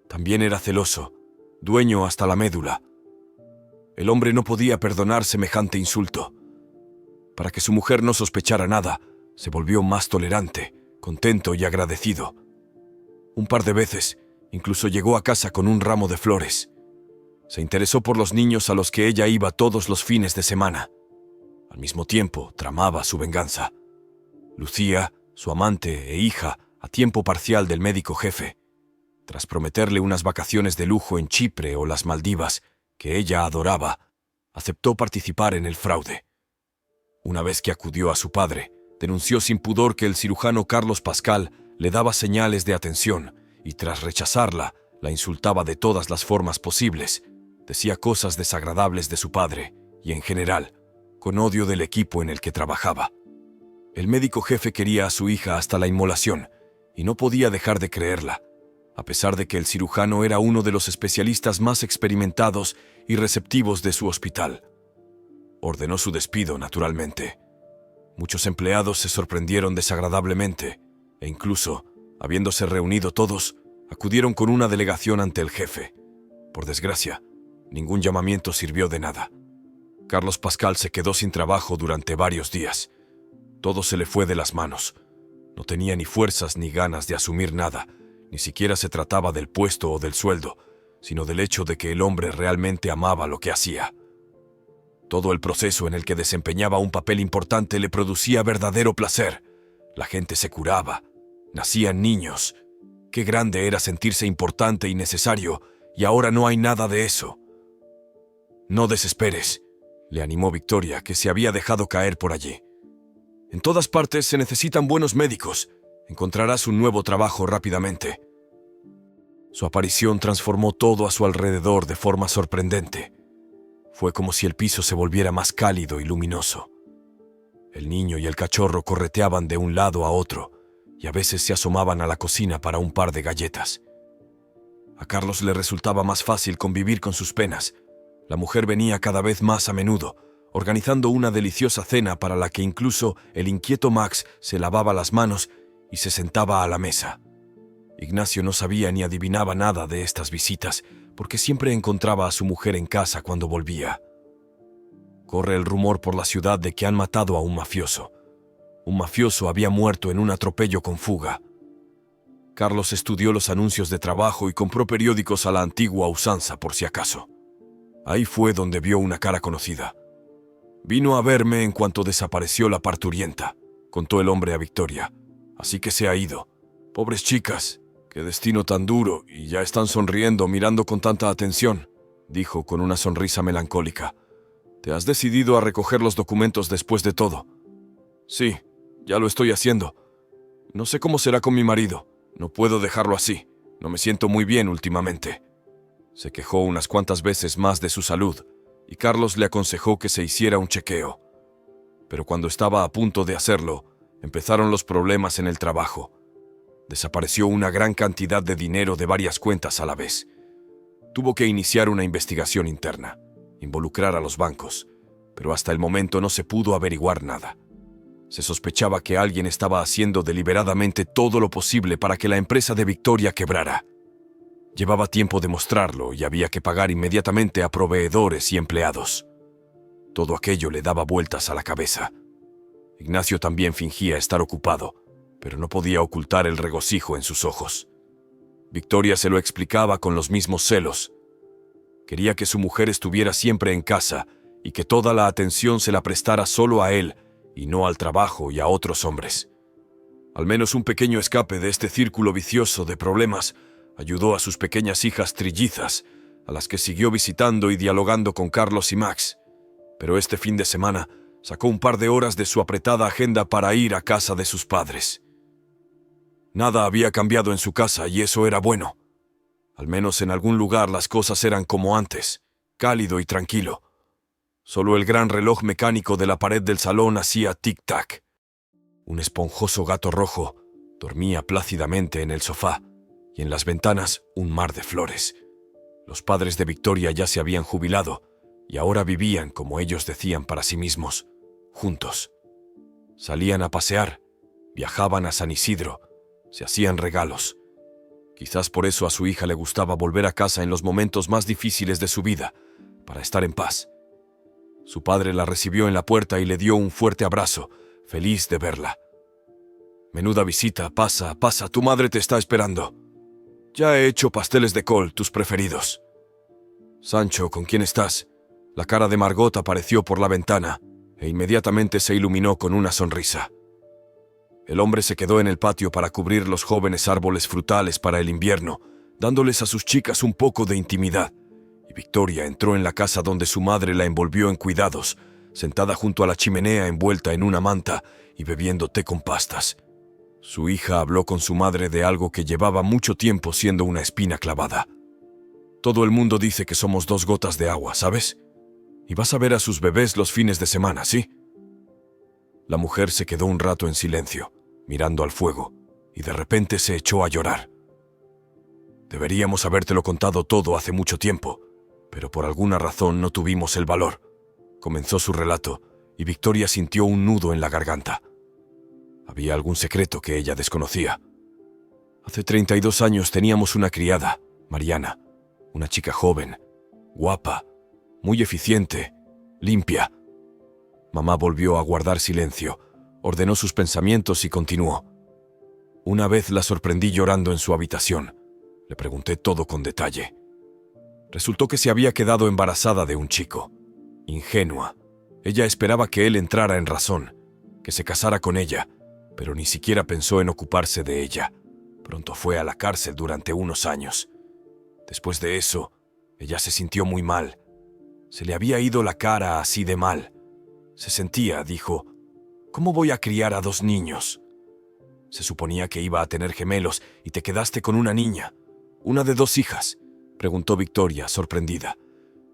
[SPEAKER 1] también era celoso, dueño hasta la médula. El hombre no podía perdonar semejante insulto. Para que su mujer no sospechara nada, se volvió más tolerante, contento y agradecido. Un par de veces, incluso llegó a casa con un ramo de flores. Se interesó por los niños a los que ella iba todos los fines de semana. Al mismo tiempo, tramaba su venganza. Lucía, su amante e hija, a tiempo parcial del médico jefe, tras prometerle unas vacaciones de lujo en Chipre o las Maldivas, que ella adoraba, aceptó participar en el fraude. Una vez que acudió a su padre, denunció sin pudor que el cirujano Carlos Pascal le daba señales de atención y tras rechazarla, la insultaba de todas las formas posibles, decía cosas desagradables de su padre y, en general, con odio del equipo en el que trabajaba. El médico jefe quería a su hija hasta la inmolación y no podía dejar de creerla, a pesar de que el cirujano era uno de los especialistas más experimentados y receptivos de su hospital. Ordenó su despido, naturalmente. Muchos empleados se sorprendieron desagradablemente e incluso, habiéndose reunido todos, acudieron con una delegación ante el jefe. Por desgracia, ningún llamamiento sirvió de nada. Carlos Pascal se quedó sin trabajo durante varios días. Todo se le fue de las manos. No tenía ni fuerzas ni ganas de asumir nada. Ni siquiera se trataba del puesto o del sueldo, sino del hecho de que el hombre realmente amaba lo que hacía. Todo el proceso en el que desempeñaba un papel importante le producía verdadero placer. La gente se curaba. Nacían niños. Qué grande era sentirse importante y necesario, y ahora no hay nada de eso. «No desesperes», le animó Victoria, que se había dejado caer por allí. «En todas partes se necesitan buenos médicos. Encontrarás un nuevo trabajo rápidamente». Su aparición transformó todo a su alrededor de forma sorprendente. Fue como si el piso se volviera más cálido y luminoso. El niño y el cachorro correteaban de un lado a otro y a veces se asomaban a la cocina para un par de galletas. A Carlos le resultaba más fácil convivir con sus penas. La mujer venía cada vez más a menudo, organizando una deliciosa cena para la que incluso el inquieto Max se lavaba las manos y se sentaba a la mesa. Ignacio no sabía ni adivinaba nada de estas visitas, porque siempre encontraba a su mujer en casa cuando volvía. Corre el rumor por la ciudad de que han matado a un mafioso. Un mafioso había muerto en un atropello con fuga. Carlos estudió los anuncios de trabajo y compró periódicos a la antigua usanza por si acaso. Ahí fue donde vio una cara conocida. «Vino a verme en cuanto desapareció la parturienta», contó el hombre a Victoria. «Así que se ha ido. Pobres chicas, qué destino tan duro, y ya están sonriendo mirando con tanta atención», dijo con una sonrisa melancólica. «¿Te has decidido a recoger los documentos después de todo?» «Sí, ya lo estoy haciendo. No sé cómo será con mi marido. No puedo dejarlo así. No me siento muy bien últimamente». Se quejó unas cuantas veces más de su salud, y Carlos le aconsejó que se hiciera un chequeo. Pero cuando estaba a punto de hacerlo, Empezaron los problemas en el trabajo. Desapareció una gran cantidad de dinero de varias cuentas a la vez. Tuvo que iniciar una investigación interna, involucrar a los bancos, pero hasta el momento no se pudo averiguar nada. Se sospechaba que alguien estaba haciendo deliberadamente todo lo posible para que la empresa de Victoria quebrara. Llevaba tiempo demostrarlo y había que pagar inmediatamente a proveedores y empleados. Todo aquello le daba vueltas a la cabeza. Ignacio también fingía estar ocupado, pero no podía ocultar el regocijo en sus ojos. Victoria se lo explicaba con los mismos celos. Quería que su mujer estuviera siempre en casa y que toda la atención se la prestara solo a él y no al trabajo y a otros hombres. Al menos un pequeño escape de este círculo vicioso de problemas ayudó a sus pequeñas hijas trillizas, a las que siguió visitando y dialogando con Carlos y Max. Pero este fin de semana sacó un par de horas de su apretada agenda para ir a casa de sus padres. Nada había cambiado en su casa y eso era bueno. Al menos en algún lugar las cosas eran como antes, cálido y tranquilo. Solo el gran reloj mecánico de la pared del salón hacía tic-tac. Un esponjoso gato rojo dormía plácidamente en el sofá y en las ventanas un mar de flores. Los padres de Victoria ya se habían jubilado y ahora vivían, como ellos decían para sí mismos, juntos. Salían a pasear, viajaban a San Isidro, se hacían regalos. Quizás por eso a su hija le gustaba volver a casa en los momentos más difíciles de su vida, para estar en paz. Su padre la recibió en la puerta y le dio un fuerte abrazo, feliz de verla. «Menuda visita, pasa, tu madre te está esperando. Ya he hecho pasteles de col, tus preferidos». «Sancho, ¿con quién estás?» La cara de Margot apareció por la ventana e inmediatamente se iluminó con una sonrisa. El hombre se quedó en el patio para cubrir los jóvenes árboles frutales para el invierno, dándoles a sus chicas un poco de intimidad, y Victoria entró en la casa donde su madre la envolvió en cuidados, sentada junto a la chimenea envuelta en una manta y bebiendo té con pastas. Su hija habló con su madre de algo que llevaba mucho tiempo siendo una espina clavada. «Todo el mundo dice que somos dos gotas de agua, ¿sabes? Y vas a ver a sus bebés los fines de semana, ¿sí?» La mujer se quedó un rato en silencio, mirando al fuego, y de repente se echó a llorar. «Deberíamos habértelo contado todo hace mucho tiempo, pero por alguna razón no tuvimos el valor», comenzó su relato, y Victoria sintió un nudo en la garganta. Había algún secreto que ella desconocía. «Hace 32 años teníamos una criada, Mariana, una chica joven, guapa, muy eficiente, limpia». Mamá volvió a guardar silencio, ordenó sus pensamientos y continuó. «Una vez la sorprendí llorando en su habitación. Le pregunté todo con detalle. Resultó que se había quedado embarazada de un chico. Ingenua. Ella esperaba que él entrara en razón, que se casara con ella, pero ni siquiera pensó en ocuparse de ella. Pronto fue a la cárcel durante unos años. Después de eso, ella se sintió muy mal. Se le había ido la cara así de mal. Se sentía, dijo, ¿cómo voy a criar a 2 niños? Se suponía que iba a tener gemelos y te quedaste con una niña. ¿Una de 2 hijas? Preguntó Victoria, sorprendida.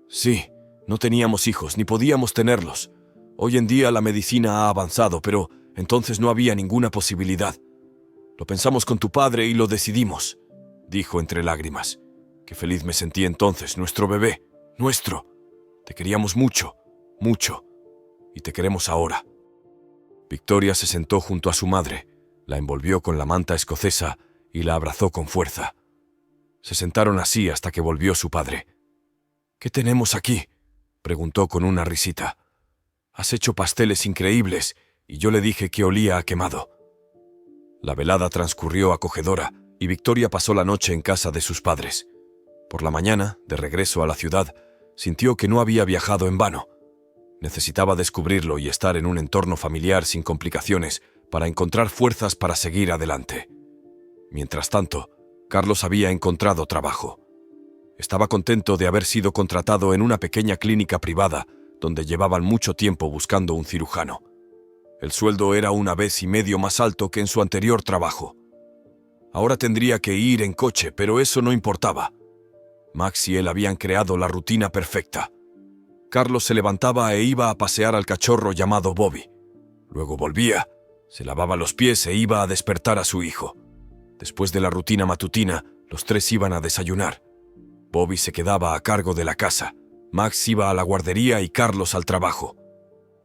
[SPEAKER 1] Sí, no teníamos hijos, ni podíamos tenerlos. Hoy en día la medicina ha avanzado, pero entonces no había ninguna posibilidad. Lo pensamos con tu padre y lo decidimos, dijo entre lágrimas. Qué feliz me sentí entonces, nuestro bebé, nuestro. Te queríamos mucho, mucho, y te queremos ahora. Victoria se sentó junto a su madre, la envolvió con la manta escocesa y la abrazó con fuerza. Se sentaron así hasta que volvió su padre. «¿Qué tenemos aquí?», preguntó con una risita. «Has hecho pasteles increíbles y yo le dije que olía a quemado». La velada transcurrió acogedora y Victoria pasó la noche en casa de sus padres. Por la mañana, de regreso a la ciudad, sintió que no había viajado en vano. Necesitaba descubrirlo y estar en un entorno familiar sin complicaciones para encontrar fuerzas para seguir adelante. Mientras tanto, Carlos había encontrado trabajo. Estaba contento de haber sido contratado en una pequeña clínica privada donde llevaban mucho tiempo buscando un cirujano. El sueldo era 1,5 veces más alto que en su anterior trabajo. Ahora tendría que ir en coche, pero eso no importaba. Max y él habían creado la rutina perfecta. Carlos se levantaba e iba a pasear al cachorro llamado Bobby. Luego volvía, Se lavaba los pies e iba a despertar a su hijo. Después de la rutina matutina, los tres iban a desayunar. Bobby se quedaba a cargo de la casa, Max iba a la guardería y Carlos al trabajo.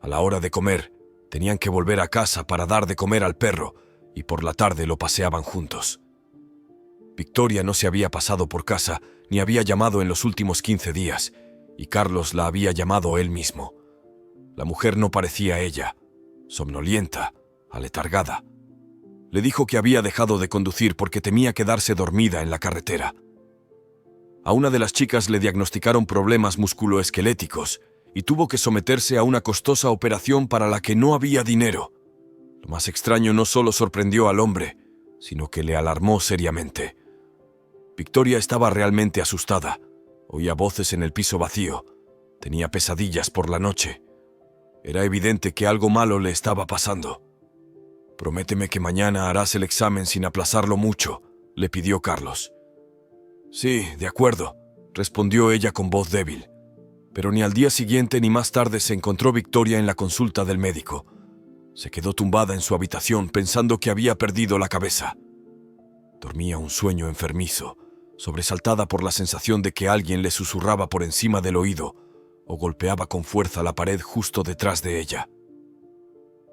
[SPEAKER 1] A la hora de comer, tenían que volver a casa para dar de comer al perro y por la tarde lo paseaban juntos. Victoria no se había pasado por casa ni había llamado en los últimos 15 días y Carlos la había llamado él mismo. La mujer no parecía ella, somnolienta, aletargada. Le dijo que había dejado de conducir porque temía quedarse dormida en la carretera. A una de las chicas le diagnosticaron problemas musculoesqueléticos y tuvo que someterse a una costosa operación para la que no había dinero. Lo más extraño no solo sorprendió al hombre, sino que le alarmó seriamente. Victoria estaba realmente asustada. Oía voces en el piso vacío. Tenía pesadillas por la noche. Era evidente que algo malo le estaba pasando. «Prométeme que mañana harás el examen sin aplazarlo mucho», le pidió Carlos. «Sí, de acuerdo», respondió ella con voz débil. Pero ni al día siguiente ni más tarde se encontró Victoria en la consulta del médico. Se quedó tumbada en su habitación pensando que había perdido la cabeza. Dormía un sueño enfermizo, sobresaltada por la sensación de que alguien le susurraba por encima del oído o golpeaba con fuerza la pared justo detrás de ella.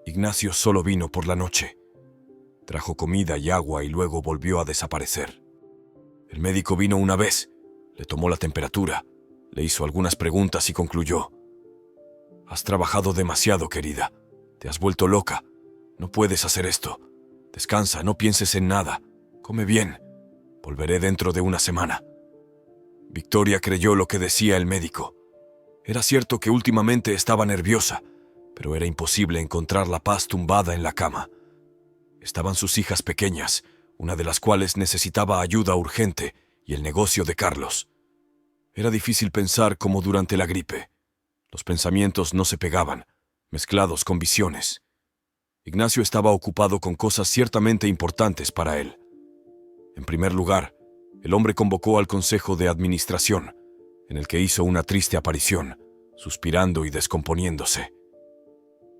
[SPEAKER 1] Ignacio solo vino por la noche. Trajo comida y agua y luego volvió a desaparecer. El médico vino una vez, le tomó la temperatura, le hizo algunas preguntas y concluyó: «Has trabajado demasiado, querida. Te has vuelto loca. No puedes hacer esto. Descansa, no pienses en nada. Come bien. Volveré dentro de una semana». Victoria creyó lo que decía el médico. Era cierto que últimamente estaba nerviosa, pero era imposible encontrar la paz tumbada en la cama. Estaban sus hijas pequeñas, una de las cuales necesitaba ayuda urgente, y el negocio de Carlos. Era difícil pensar como durante la gripe. Los pensamientos no se pegaban, mezclados con visiones. Ignacio estaba ocupado con cosas ciertamente importantes para él. En primer lugar, el hombre convocó al Consejo de Administración, en el que hizo una triste aparición, suspirando y descomponiéndose.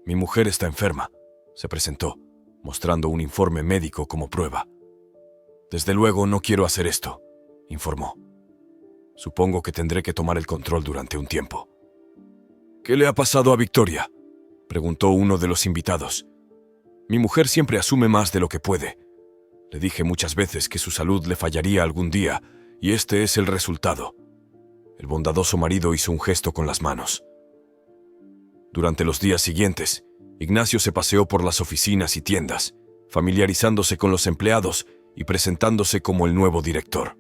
[SPEAKER 1] «Mi mujer está enferma», se presentó, mostrando un informe médico como prueba. «Desde luego no quiero hacer esto», informó. «Supongo que tendré que tomar el control durante un tiempo». «¿Qué le ha pasado a Victoria?», preguntó uno de los invitados. «Mi mujer siempre asume más de lo que puede. Le dije muchas veces que su salud le fallaría algún día, y este es el resultado». El bondadoso marido hizo un gesto con las manos. Durante los días siguientes, Ignacio se paseó por las oficinas y tiendas, familiarizándose con los empleados y presentándose como el nuevo director.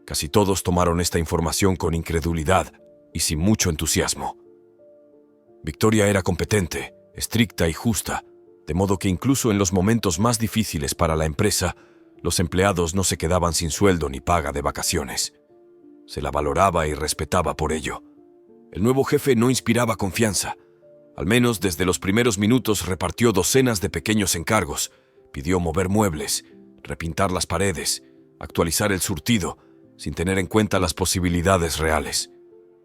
[SPEAKER 1] Casi todos tomaron esta información con incredulidad y sin mucho entusiasmo. Victoria era competente, estricta y justa, de modo que incluso en los momentos más difíciles para la empresa, los empleados no se quedaban sin sueldo ni paga de vacaciones. Se la valoraba y respetaba por ello. El nuevo jefe no inspiraba confianza. Al menos desde los primeros minutos repartió docenas de pequeños encargos, pidió mover muebles, repintar las paredes, actualizar el surtido, sin tener en cuenta las posibilidades reales.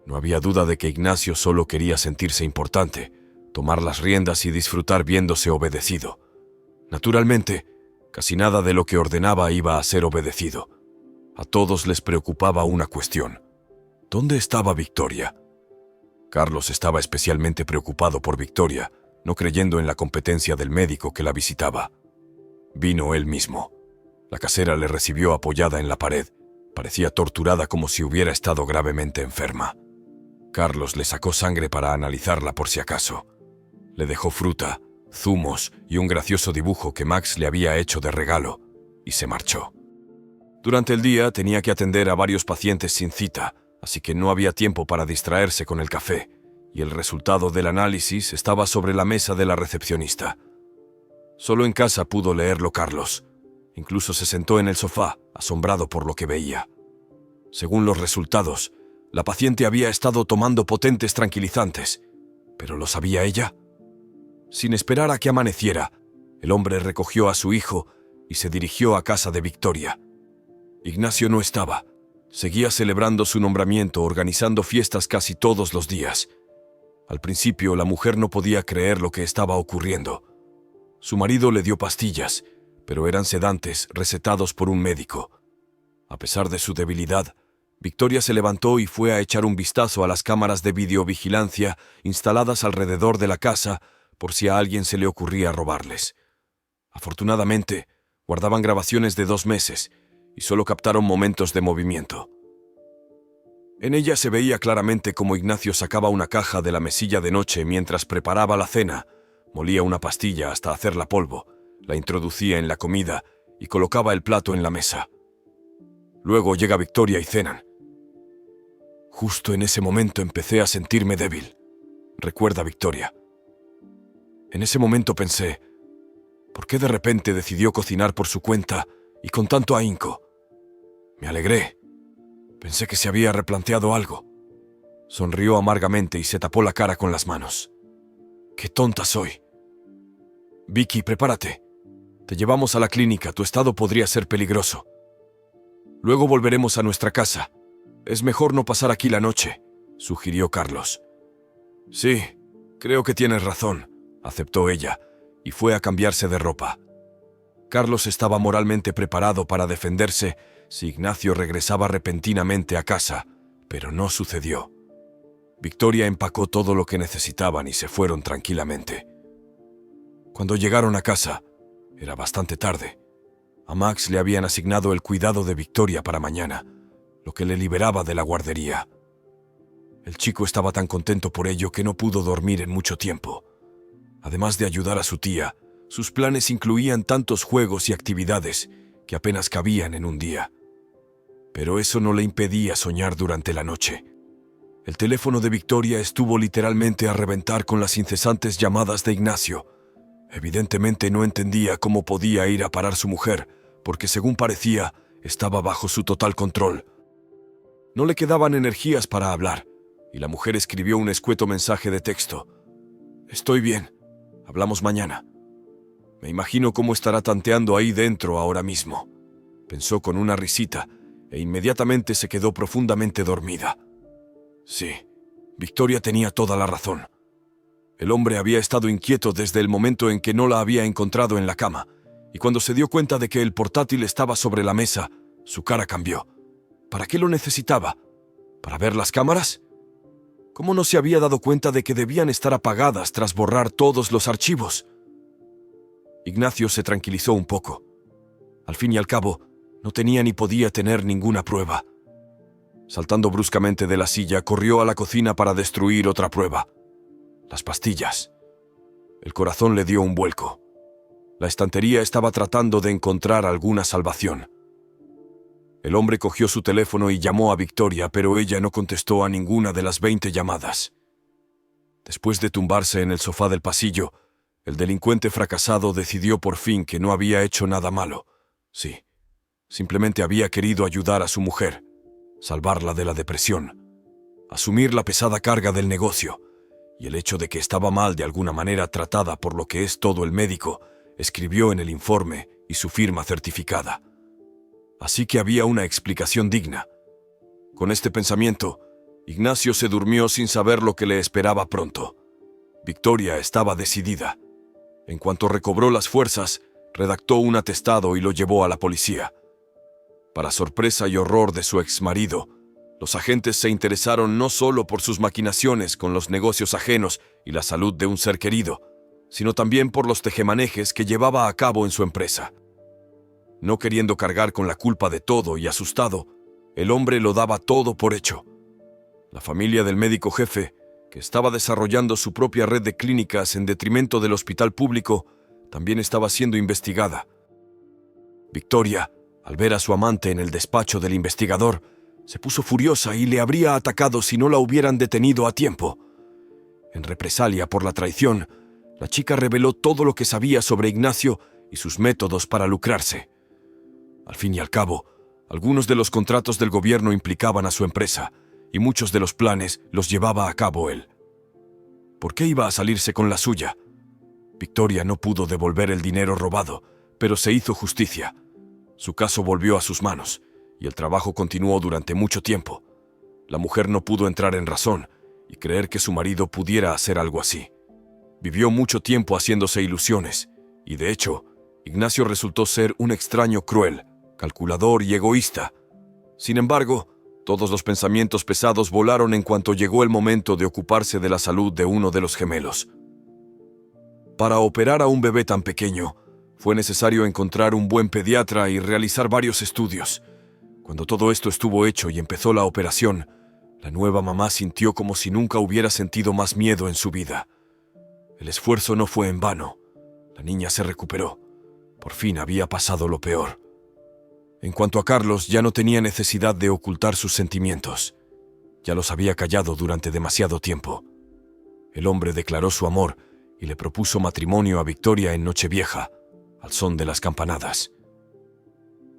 [SPEAKER 1] No había duda de que Ignacio solo quería sentirse importante, tomar las riendas y disfrutar viéndose obedecido. Naturalmente, casi nada de lo que ordenaba iba a ser obedecido. A todos les preocupaba una cuestión: ¿dónde estaba Victoria? Carlos estaba especialmente preocupado por Victoria, no creyendo en la competencia del médico que la visitaba. Vino él mismo. La casera le recibió apoyada en la pared. Parecía torturada como si hubiera estado gravemente enferma. Carlos le sacó sangre para analizarla por si acaso. Le dejó fruta, zumos y un gracioso dibujo que Max le había hecho de regalo, y se marchó. Durante el día tenía que atender a varios pacientes sin cita, así que no había tiempo para distraerse con el café, y el resultado del análisis estaba sobre la mesa de la recepcionista. Solo en casa pudo leerlo Carlos. Incluso se sentó en el sofá, asombrado por lo que veía. Según los resultados, la paciente había estado tomando potentes tranquilizantes. ¿Pero lo sabía ella? Sin esperar a que amaneciera, el hombre recogió a su hijo y se dirigió a casa de Victoria. Ignacio no estaba. Seguía celebrando su nombramiento, organizando fiestas casi todos los días. Al principio, la mujer no podía creer lo que estaba ocurriendo. Su marido le dio pastillas, pero eran sedantes recetados por un médico. A pesar de su debilidad, Victoria se levantó y fue a echar un vistazo a las cámaras de videovigilancia instaladas alrededor de la casa por si a alguien se le ocurría robarles. Afortunadamente, guardaban grabaciones de 2 meses y solo captaron momentos de movimiento. En ella se veía claramente cómo Ignacio sacaba una caja de la mesilla de noche mientras preparaba la cena, molía una pastilla hasta hacerla polvo, la introducía en la comida y colocaba el plato en la mesa. Luego llega Victoria y cenan. Justo en ese momento empecé a sentirme débil, recuerda Victoria. En ese momento pensé, ¿por qué de repente decidió cocinar por su cuenta y con tanto ahínco? Me alegré. Pensé que se había replanteado algo. Sonrió amargamente y se tapó la cara con las manos. ¡Qué tonta soy! Vicky, prepárate. Te llevamos a la clínica, tu estado podría ser peligroso. Luego volveremos a nuestra casa. Es mejor no pasar aquí la noche, sugirió Carlos. Sí, creo que tienes razón, aceptó ella, y fue a cambiarse de ropa. Carlos estaba moralmente preparado para defenderse si Ignacio regresaba repentinamente a casa, pero no sucedió. Victoria empacó todo lo que necesitaban y se fueron tranquilamente. Cuando llegaron a casa, era bastante tarde. A Max le habían asignado el cuidado de Victoria para mañana, lo que le liberaba de la guardería. El chico estaba tan contento por ello que no pudo dormir en mucho tiempo. Además de ayudar a su tía, sus planes incluían tantos juegos y actividades que apenas cabían en un día. Pero eso no le impedía soñar durante la noche. El teléfono de Victoria estuvo literalmente a reventar con las incesantes llamadas de Ignacio. Evidentemente no entendía cómo podía ir a parar su mujer, porque según parecía, estaba bajo su total control. No le quedaban energías para hablar, y la mujer escribió un escueto mensaje de texto. «Estoy bien. Hablamos mañana». Me imagino cómo estará tanteando ahí dentro ahora mismo, pensó con una risita, e inmediatamente se quedó profundamente dormida. Sí, Victoria tenía toda la razón. El hombre había estado inquieto desde el momento en que no la había encontrado en la cama, y cuando se dio cuenta de que el portátil estaba sobre la mesa, su cara cambió. ¿Para qué lo necesitaba? ¿Para ver las cámaras? ¿Cómo no se había dado cuenta de que debían estar apagadas tras borrar todos los archivos? Ignacio se tranquilizó un poco. Al fin y al cabo, no tenía ni podía tener ninguna prueba. Saltando bruscamente de la silla, corrió a la cocina para destruir otra prueba. Las pastillas. El corazón le dio un vuelco. La estantería estaba tratando de encontrar alguna salvación. El hombre cogió su teléfono y llamó a Victoria, pero ella no contestó a ninguna de las 20 llamadas. Después de tumbarse en el sofá del pasillo, el delincuente fracasado decidió por fin que no había hecho nada malo. Sí, simplemente había querido ayudar a su mujer, salvarla de la depresión, asumir la pesada carga del negocio, y el hecho de que estaba mal de alguna manera tratada por lo que es todo el médico, escribió en el informe y su firma certificada. Así que había una explicación digna. Con este pensamiento, Ignacio se durmió sin saber lo que le esperaba pronto. Victoria estaba decidida. En cuanto recobró las fuerzas, redactó un atestado y lo llevó a la policía. Para sorpresa y horror de su exmarido, los agentes se interesaron no solo por sus maquinaciones con los negocios ajenos y la salud de un ser querido, sino también por los tejemanejes que llevaba a cabo en su empresa. No queriendo cargar con la culpa de todo y asustado, el hombre lo daba todo por hecho. La familia del médico jefe, que estaba desarrollando su propia red de clínicas en detrimento del hospital público, también estaba siendo investigada. Victoria, al ver a su amante en el despacho del investigador, se puso furiosa y le habría atacado si no la hubieran detenido a tiempo. En represalia por la traición, la chica reveló todo lo que sabía sobre Ignacio y sus métodos para lucrarse. Al fin y al cabo, algunos de los contratos del gobierno implicaban a su empresa, y muchos de los planes los llevaba a cabo él. ¿Por qué iba a salirse con la suya? Victoria no pudo devolver el dinero robado, pero se hizo justicia. Su caso volvió a sus manos, y el trabajo continuó durante mucho tiempo. La mujer no pudo entrar en razón y creer que su marido pudiera hacer algo así. Vivió mucho tiempo haciéndose ilusiones, y de hecho, Ignacio resultó ser un extraño cruel, calculador y egoísta. Sin embargo, todos los pensamientos pesados volaron en cuanto llegó el momento de ocuparse de la salud de uno de los gemelos. Para operar a un bebé tan pequeño, fue necesario encontrar un buen pediatra y realizar varios estudios. Cuando todo esto estuvo hecho y empezó la operación, la nueva mamá sintió como si nunca hubiera sentido más miedo en su vida. El esfuerzo no fue en vano. La niña se recuperó. Por fin había pasado lo peor. En cuanto a Carlos, ya no tenía necesidad de ocultar sus sentimientos. Ya los había callado durante demasiado tiempo. El hombre declaró su amor y le propuso matrimonio a Victoria en Nochevieja, al son de las campanadas.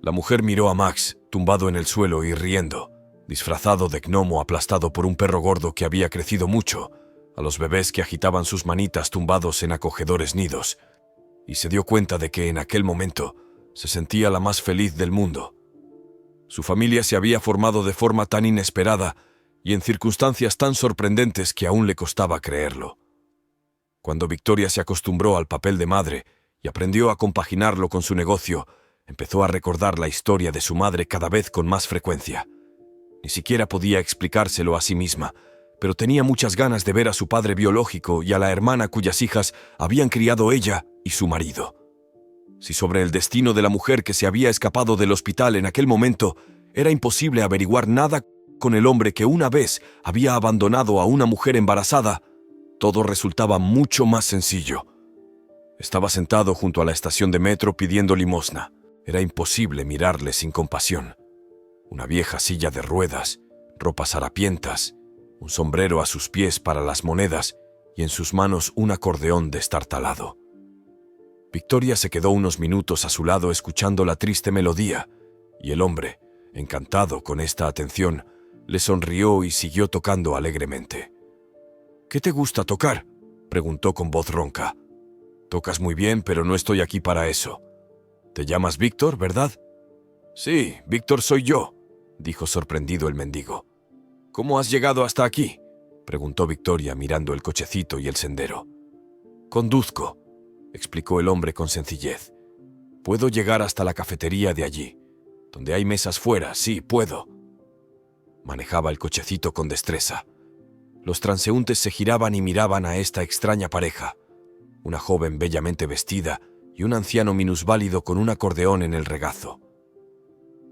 [SPEAKER 1] La mujer miró a Max, tumbado en el suelo y riendo, disfrazado de gnomo aplastado por un perro gordo que había crecido mucho, a los bebés que agitaban sus manitas tumbados en acogedores nidos, y se dio cuenta de que en aquel momento se sentía la más feliz del mundo. Su familia se había formado de forma tan inesperada y en circunstancias tan sorprendentes que aún le costaba creerlo. Cuando Victoria se acostumbró al papel de madre y aprendió a compaginarlo con su negocio, empezó a recordar la historia de su madre cada vez con más frecuencia. Ni siquiera podía explicárselo a sí misma, pero tenía muchas ganas de ver a su padre biológico y a la hermana cuyas hijas habían criado ella y su marido. Si sobre el destino de la mujer que se había escapado del hospital en aquel momento era imposible averiguar nada con el hombre que una vez había abandonado a una mujer embarazada, todo resultaba mucho más sencillo. Estaba sentado junto a la estación de metro pidiendo limosna. Era imposible mirarle sin compasión. Una vieja silla de ruedas, ropas harapientas, un sombrero a sus pies para las monedas y en sus manos un acordeón destartalado. Victoria se quedó unos minutos a su lado escuchando la triste melodía, y el hombre, encantado con esta atención, le sonrió y siguió tocando alegremente. «¿Qué te gusta tocar?», preguntó con voz ronca. «Tocas muy bien, pero no estoy aquí para eso. ¿Te llamas Víctor, verdad?» «Sí, Víctor soy yo», dijo sorprendido el mendigo. «¿Cómo has llegado hasta aquí?», preguntó Victoria mirando el cochecito y el sendero. «Conduzco», explicó el hombre con sencillez. «Puedo llegar hasta la cafetería de allí, donde hay mesas fuera, sí, puedo». Manejaba el cochecito con destreza. Los transeúntes se giraban y miraban a esta extraña pareja, una joven bellamente vestida y un anciano minusválido con un acordeón en el regazo.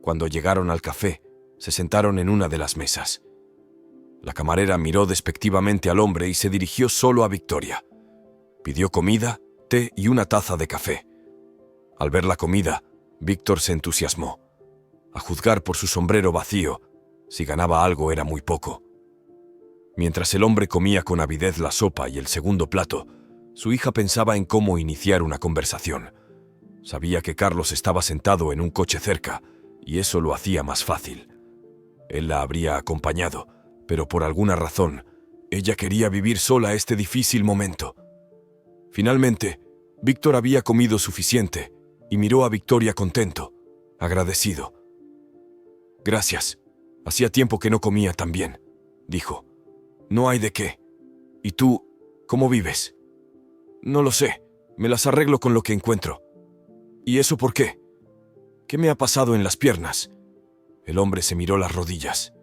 [SPEAKER 1] Cuando llegaron al café, se sentaron en una de las mesas. La camarera miró despectivamente al hombre y se dirigió solo a Victoria. Pidió comida, té y una taza de café. Al ver la comida, Víctor se entusiasmó. A juzgar por su sombrero vacío, si ganaba algo era muy poco. Mientras el hombre comía con avidez la sopa y el segundo plato, su hija pensaba en cómo iniciar una conversación. Sabía que Carlos estaba sentado en un coche cerca, y eso lo hacía más fácil. Él la habría acompañado, pero por alguna razón, ella quería vivir sola este difícil momento. Finalmente, Víctor había comido suficiente y miró a Victoria contento, agradecido. «Gracias. Hacía tiempo que no comía tan bien», dijo. «No hay de qué. ¿Y tú, cómo vives?» «No lo sé. Me las arreglo con lo que encuentro». «¿Y eso por qué? ¿Qué me ha pasado en las piernas?» El hombre se miró las rodillas.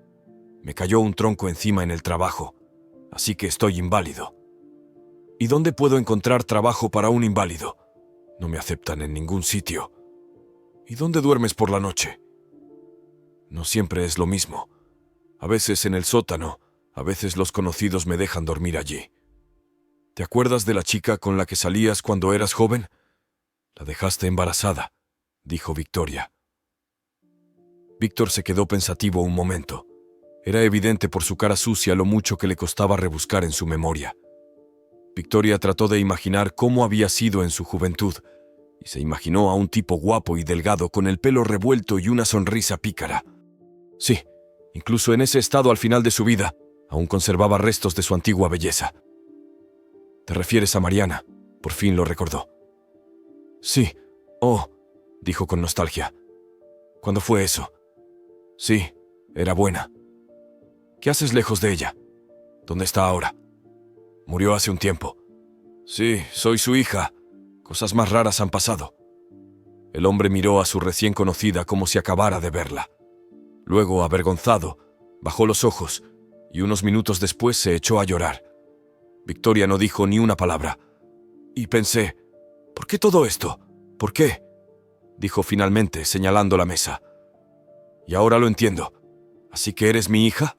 [SPEAKER 1] «Me cayó un tronco encima en el trabajo, así que estoy inválido». «¿Y dónde puedo encontrar trabajo para un inválido? No me aceptan en ningún sitio». «¿Y dónde duermes por la noche?» «No siempre es lo mismo. A veces en el sótano, a veces los conocidos me dejan dormir allí». «¿Te acuerdas de la chica con la que salías cuando eras joven?» «La dejaste embarazada», dijo Victoria. Víctor se quedó pensativo un momento. Era evidente por su cara sucia lo mucho que le costaba rebuscar en su memoria. Victoria trató de imaginar cómo había sido en su juventud, y se imaginó a un tipo guapo y delgado con el pelo revuelto y una sonrisa pícara. Sí, incluso en ese estado al final de su vida, aún conservaba restos de su antigua belleza. «¿Te refieres a Mariana?», por fin lo recordó. «Sí. Oh», dijo con nostalgia. «¿Cuándo fue eso?» «Sí, era buena». «¿Qué haces lejos de ella? ¿Dónde está ahora?» «Murió hace un tiempo». «Sí, soy su hija. Cosas más raras han pasado. El hombre miró a su recién conocida como si acabara de verla. Luego, avergonzado, bajó los ojos y unos minutos después se echó a llorar. Victoria no dijo ni una palabra. Y pensé, ¿por qué todo esto? ¿Por qué? Dijo finalmente, señalando la mesa. Y ahora lo entiendo. ¿Así que eres mi hija?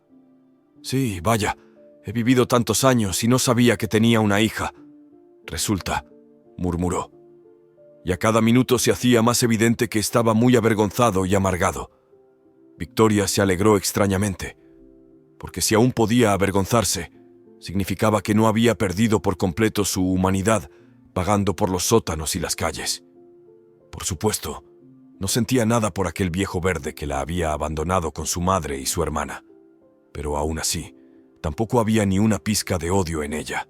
[SPEAKER 1] Sí, vaya, he vivido tantos años y no sabía que tenía una hija. Resulta, murmuró. Y a cada minuto se hacía más evidente que estaba muy avergonzado y amargado. Victoria se alegró extrañamente, porque si aún podía avergonzarse, significaba que no había perdido por completo su humanidad vagando por los sótanos y las calles. Por supuesto, no sentía nada por aquel viejo verde que la había abandonado con su madre y su hermana, pero aún así, tampoco había ni una pizca de odio en ella.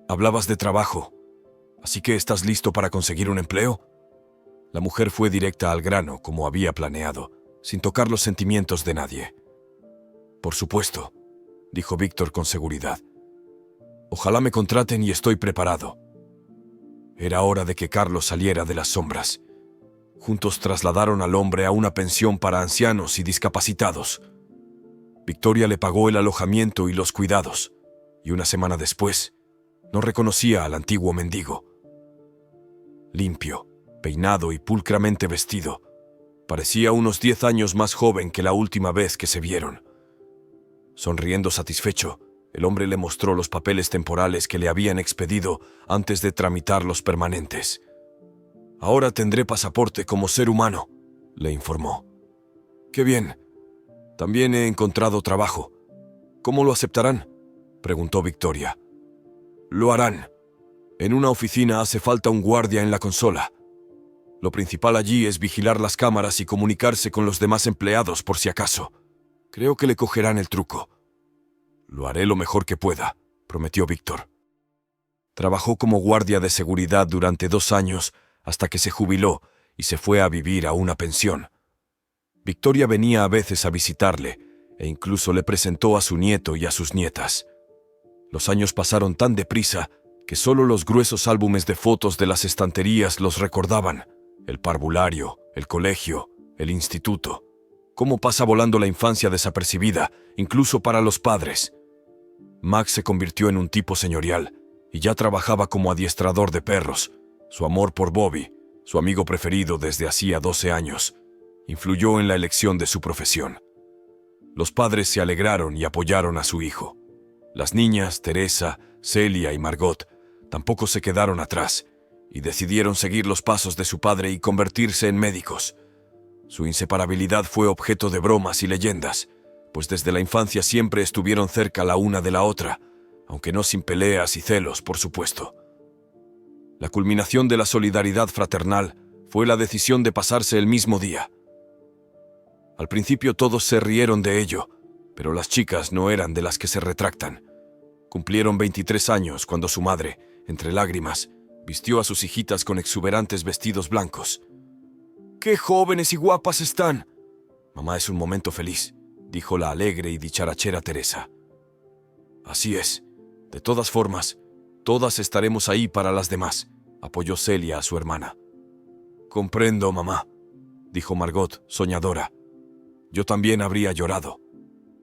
[SPEAKER 1] Hablabas de trabajo, ¿así que estás listo para conseguir un empleo? La mujer fue directa al grano, como había planeado, sin tocar los sentimientos de nadie. Por supuesto, dijo Víctor con seguridad. Ojalá me contraten y estoy preparado. Era hora de que Carlos saliera de las sombras. Juntos trasladaron al hombre a una pensión para ancianos y discapacitados. Victoria le pagó el alojamiento y los cuidados, y una semana después, no reconocía al antiguo mendigo. Limpio, peinado y pulcramente vestido, parecía unos 10 años más joven que la última vez que se vieron. Sonriendo satisfecho, el hombre le mostró los papeles temporales que le habían expedido antes de tramitar los permanentes. «Ahora tendré pasaporte como ser humano», le informó. «Qué bien. También he encontrado trabajo. ¿Cómo lo aceptarán?», preguntó Victoria. «Lo harán. En una oficina hace falta un guardia en la consola. Lo principal allí es vigilar las cámaras y comunicarse con los demás empleados por si acaso. Creo que le cogerán el truco». «Lo haré lo mejor que pueda», prometió Víctor. Trabajó como guardia de seguridad durante 2 años hasta que se jubiló y se fue a vivir a una pensión. Victoria venía a veces a visitarle e incluso le presentó a su nieto y a sus nietas. Los años pasaron tan deprisa que solo los gruesos álbumes de fotos de las estanterías los recordaban. El parvulario, el colegio, el instituto. Cómo pasa volando la infancia desapercibida, incluso para los padres. Max se convirtió en un tipo señorial y ya trabajaba como adiestrador de perros. Su amor por Bobby, su amigo preferido desde hacía 12 años, influyó en la elección de su profesión. Los padres se alegraron y apoyaron a su hijo. Las niñas, Teresa, Celia y Margot, tampoco se quedaron atrás y decidieron seguir los pasos de su padre y convertirse en médicos. Su inseparabilidad fue objeto de bromas y leyendas, pues desde la infancia siempre estuvieron cerca la una de la otra, aunque no sin peleas y celos, por supuesto. La culminación de la solidaridad fraternal fue la decisión de pasarse el mismo día. Al principio todos se rieron de ello, pero las chicas no eran de las que se retractan. Cumplieron 23 años cuando su madre, entre lágrimas, vistió a sus hijitas con exuberantes vestidos blancos. «¡Qué jóvenes y guapas están!» «Mamá, es un momento feliz», dijo la alegre y dicharachera Teresa. «Así es. De todas formas, todas estaremos ahí para las demás», apoyó Celia a su hermana. «Comprendo, mamá», dijo Margot, soñadora. «Yo también habría llorado».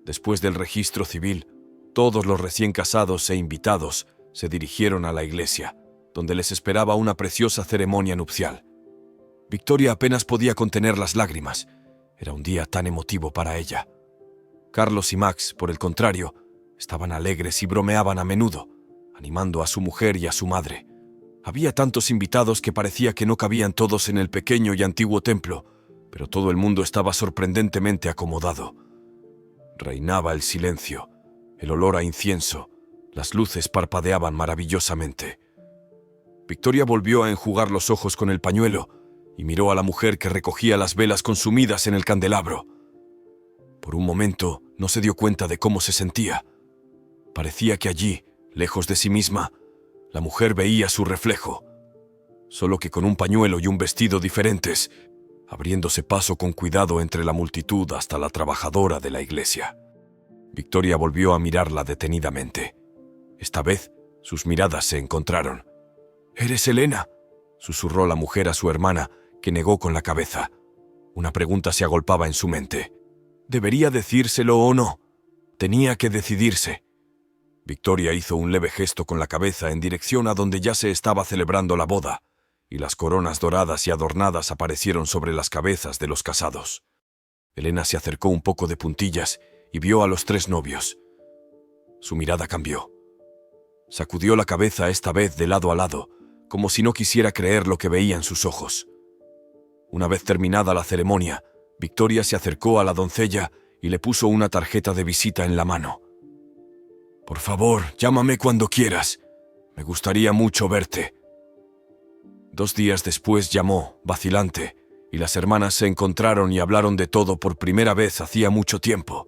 [SPEAKER 1] Después del registro civil, todos los recién casados e invitados se dirigieron a la iglesia, donde les esperaba una preciosa ceremonia nupcial. Victoria apenas podía contener las lágrimas. Era un día tan emotivo para ella. Carlos y Max, por el contrario, estaban alegres y bromeaban a menudo, animando a su mujer y a su madre. Había tantos invitados que parecía que no cabían todos en el pequeño y antiguo templo, pero todo el mundo estaba sorprendentemente acomodado. Reinaba el silencio, el olor a incienso, las luces parpadeaban maravillosamente. Victoria volvió a enjugar los ojos con el pañuelo y miró a la mujer que recogía las velas consumidas en el candelabro. Por un momento no se dio cuenta de cómo se sentía. Parecía que allí, lejos de sí misma, la mujer veía su reflejo, solo que con un pañuelo y un vestido diferentes, abriéndose paso con cuidado entre la multitud hasta la trabajadora de la iglesia. Victoria volvió a mirarla detenidamente. Esta vez, sus miradas se encontraron. «¿Eres Elena?», susurró la mujer a su hermana, que negó con la cabeza. Una pregunta se agolpaba en su mente. ¿Debería decírselo o no? Tenía que decidirse. Victoria hizo un leve gesto con la cabeza en dirección a donde ya se estaba celebrando la boda, y las coronas doradas y adornadas aparecieron sobre las cabezas de los casados. Elena se acercó un poco de puntillas y vio a los 3 novios. Su mirada cambió. Sacudió la cabeza esta vez de lado a lado, como si no quisiera creer lo que veía en sus ojos. Una vez terminada la ceremonia, Victoria se acercó a la doncella y le puso una tarjeta de visita en la mano. «Por favor, llámame cuando quieras. Me gustaría mucho verte». 2 días después llamó, vacilante, y las hermanas se encontraron y hablaron de todo por primera vez hacía mucho tiempo.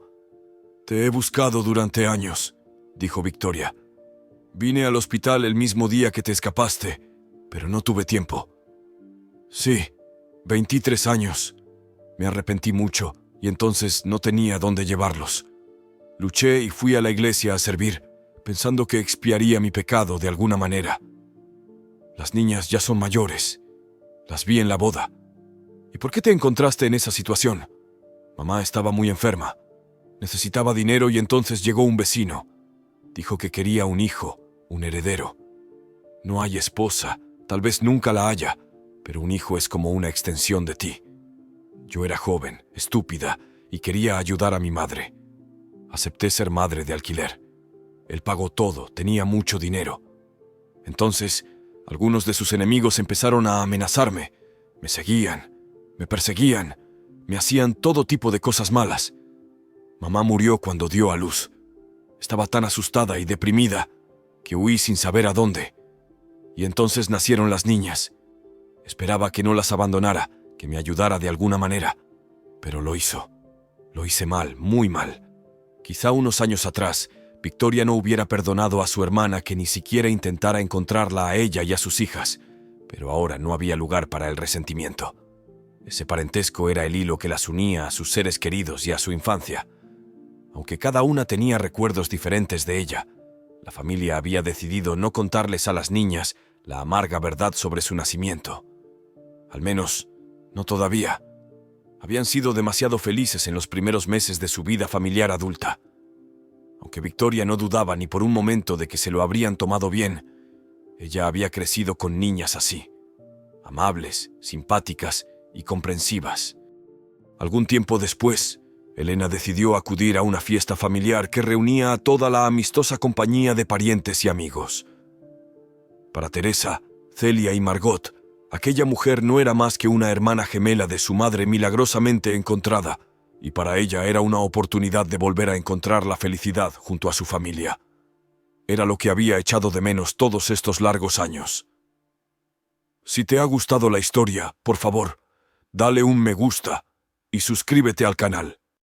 [SPEAKER 1] «Te he buscado durante años», dijo Victoria. «Vine al hospital el mismo día que te escapaste, pero no tuve tiempo». «Sí, 23 años. Me arrepentí mucho y entonces no tenía dónde llevarlos. Luché y fui a la iglesia a servir, pensando que expiaría mi pecado de alguna manera. Las niñas ya son mayores. Las vi en la boda. ¿Y por qué te encontraste en esa situación? Mamá estaba muy enferma. Necesitaba dinero y entonces llegó un vecino. Dijo que quería un hijo, un heredero. No hay esposa, tal vez nunca la haya, pero un hijo es como una extensión de ti. Yo era joven, estúpida, y quería ayudar a mi madre. Acepté ser madre de alquiler. Él pagó todo, tenía mucho dinero. Entonces, algunos de sus enemigos empezaron a amenazarme. Me seguían, me perseguían, me hacían todo tipo de cosas malas. Mamá murió cuando dio a luz. Estaba tan asustada y deprimida que huí sin saber a dónde. Y entonces nacieron las niñas. Esperaba que no las abandonara, que me ayudara de alguna manera. Pero lo hizo. Lo hice mal, muy mal. Quizá unos años atrás, Victoria no hubiera perdonado a su hermana que ni siquiera intentara encontrarla a ella y a sus hijas, pero ahora no había lugar para el resentimiento. Ese parentesco era el hilo que las unía a sus seres queridos y a su infancia. Aunque cada una tenía recuerdos diferentes de ella, la familia había decidido no contarles a las niñas la amarga verdad sobre su nacimiento. Al menos, no todavía. Habían sido demasiado felices en los primeros meses de su vida familiar adulta. Aunque Victoria no dudaba ni por un momento de que se lo habrían tomado bien, ella había crecido con niñas así, amables, simpáticas y comprensivas. Algún tiempo después, Elena decidió acudir a una fiesta familiar que reunía a toda la amistosa compañía de parientes y amigos. Para Teresa, Celia y Margot, aquella mujer no era más que una hermana gemela de su madre milagrosamente encontrada, y para ella era una oportunidad de volver a encontrar la felicidad junto a su familia. Era lo que había echado de menos todos estos largos años. Si te ha gustado la historia, por favor, dale un me gusta y suscríbete al canal.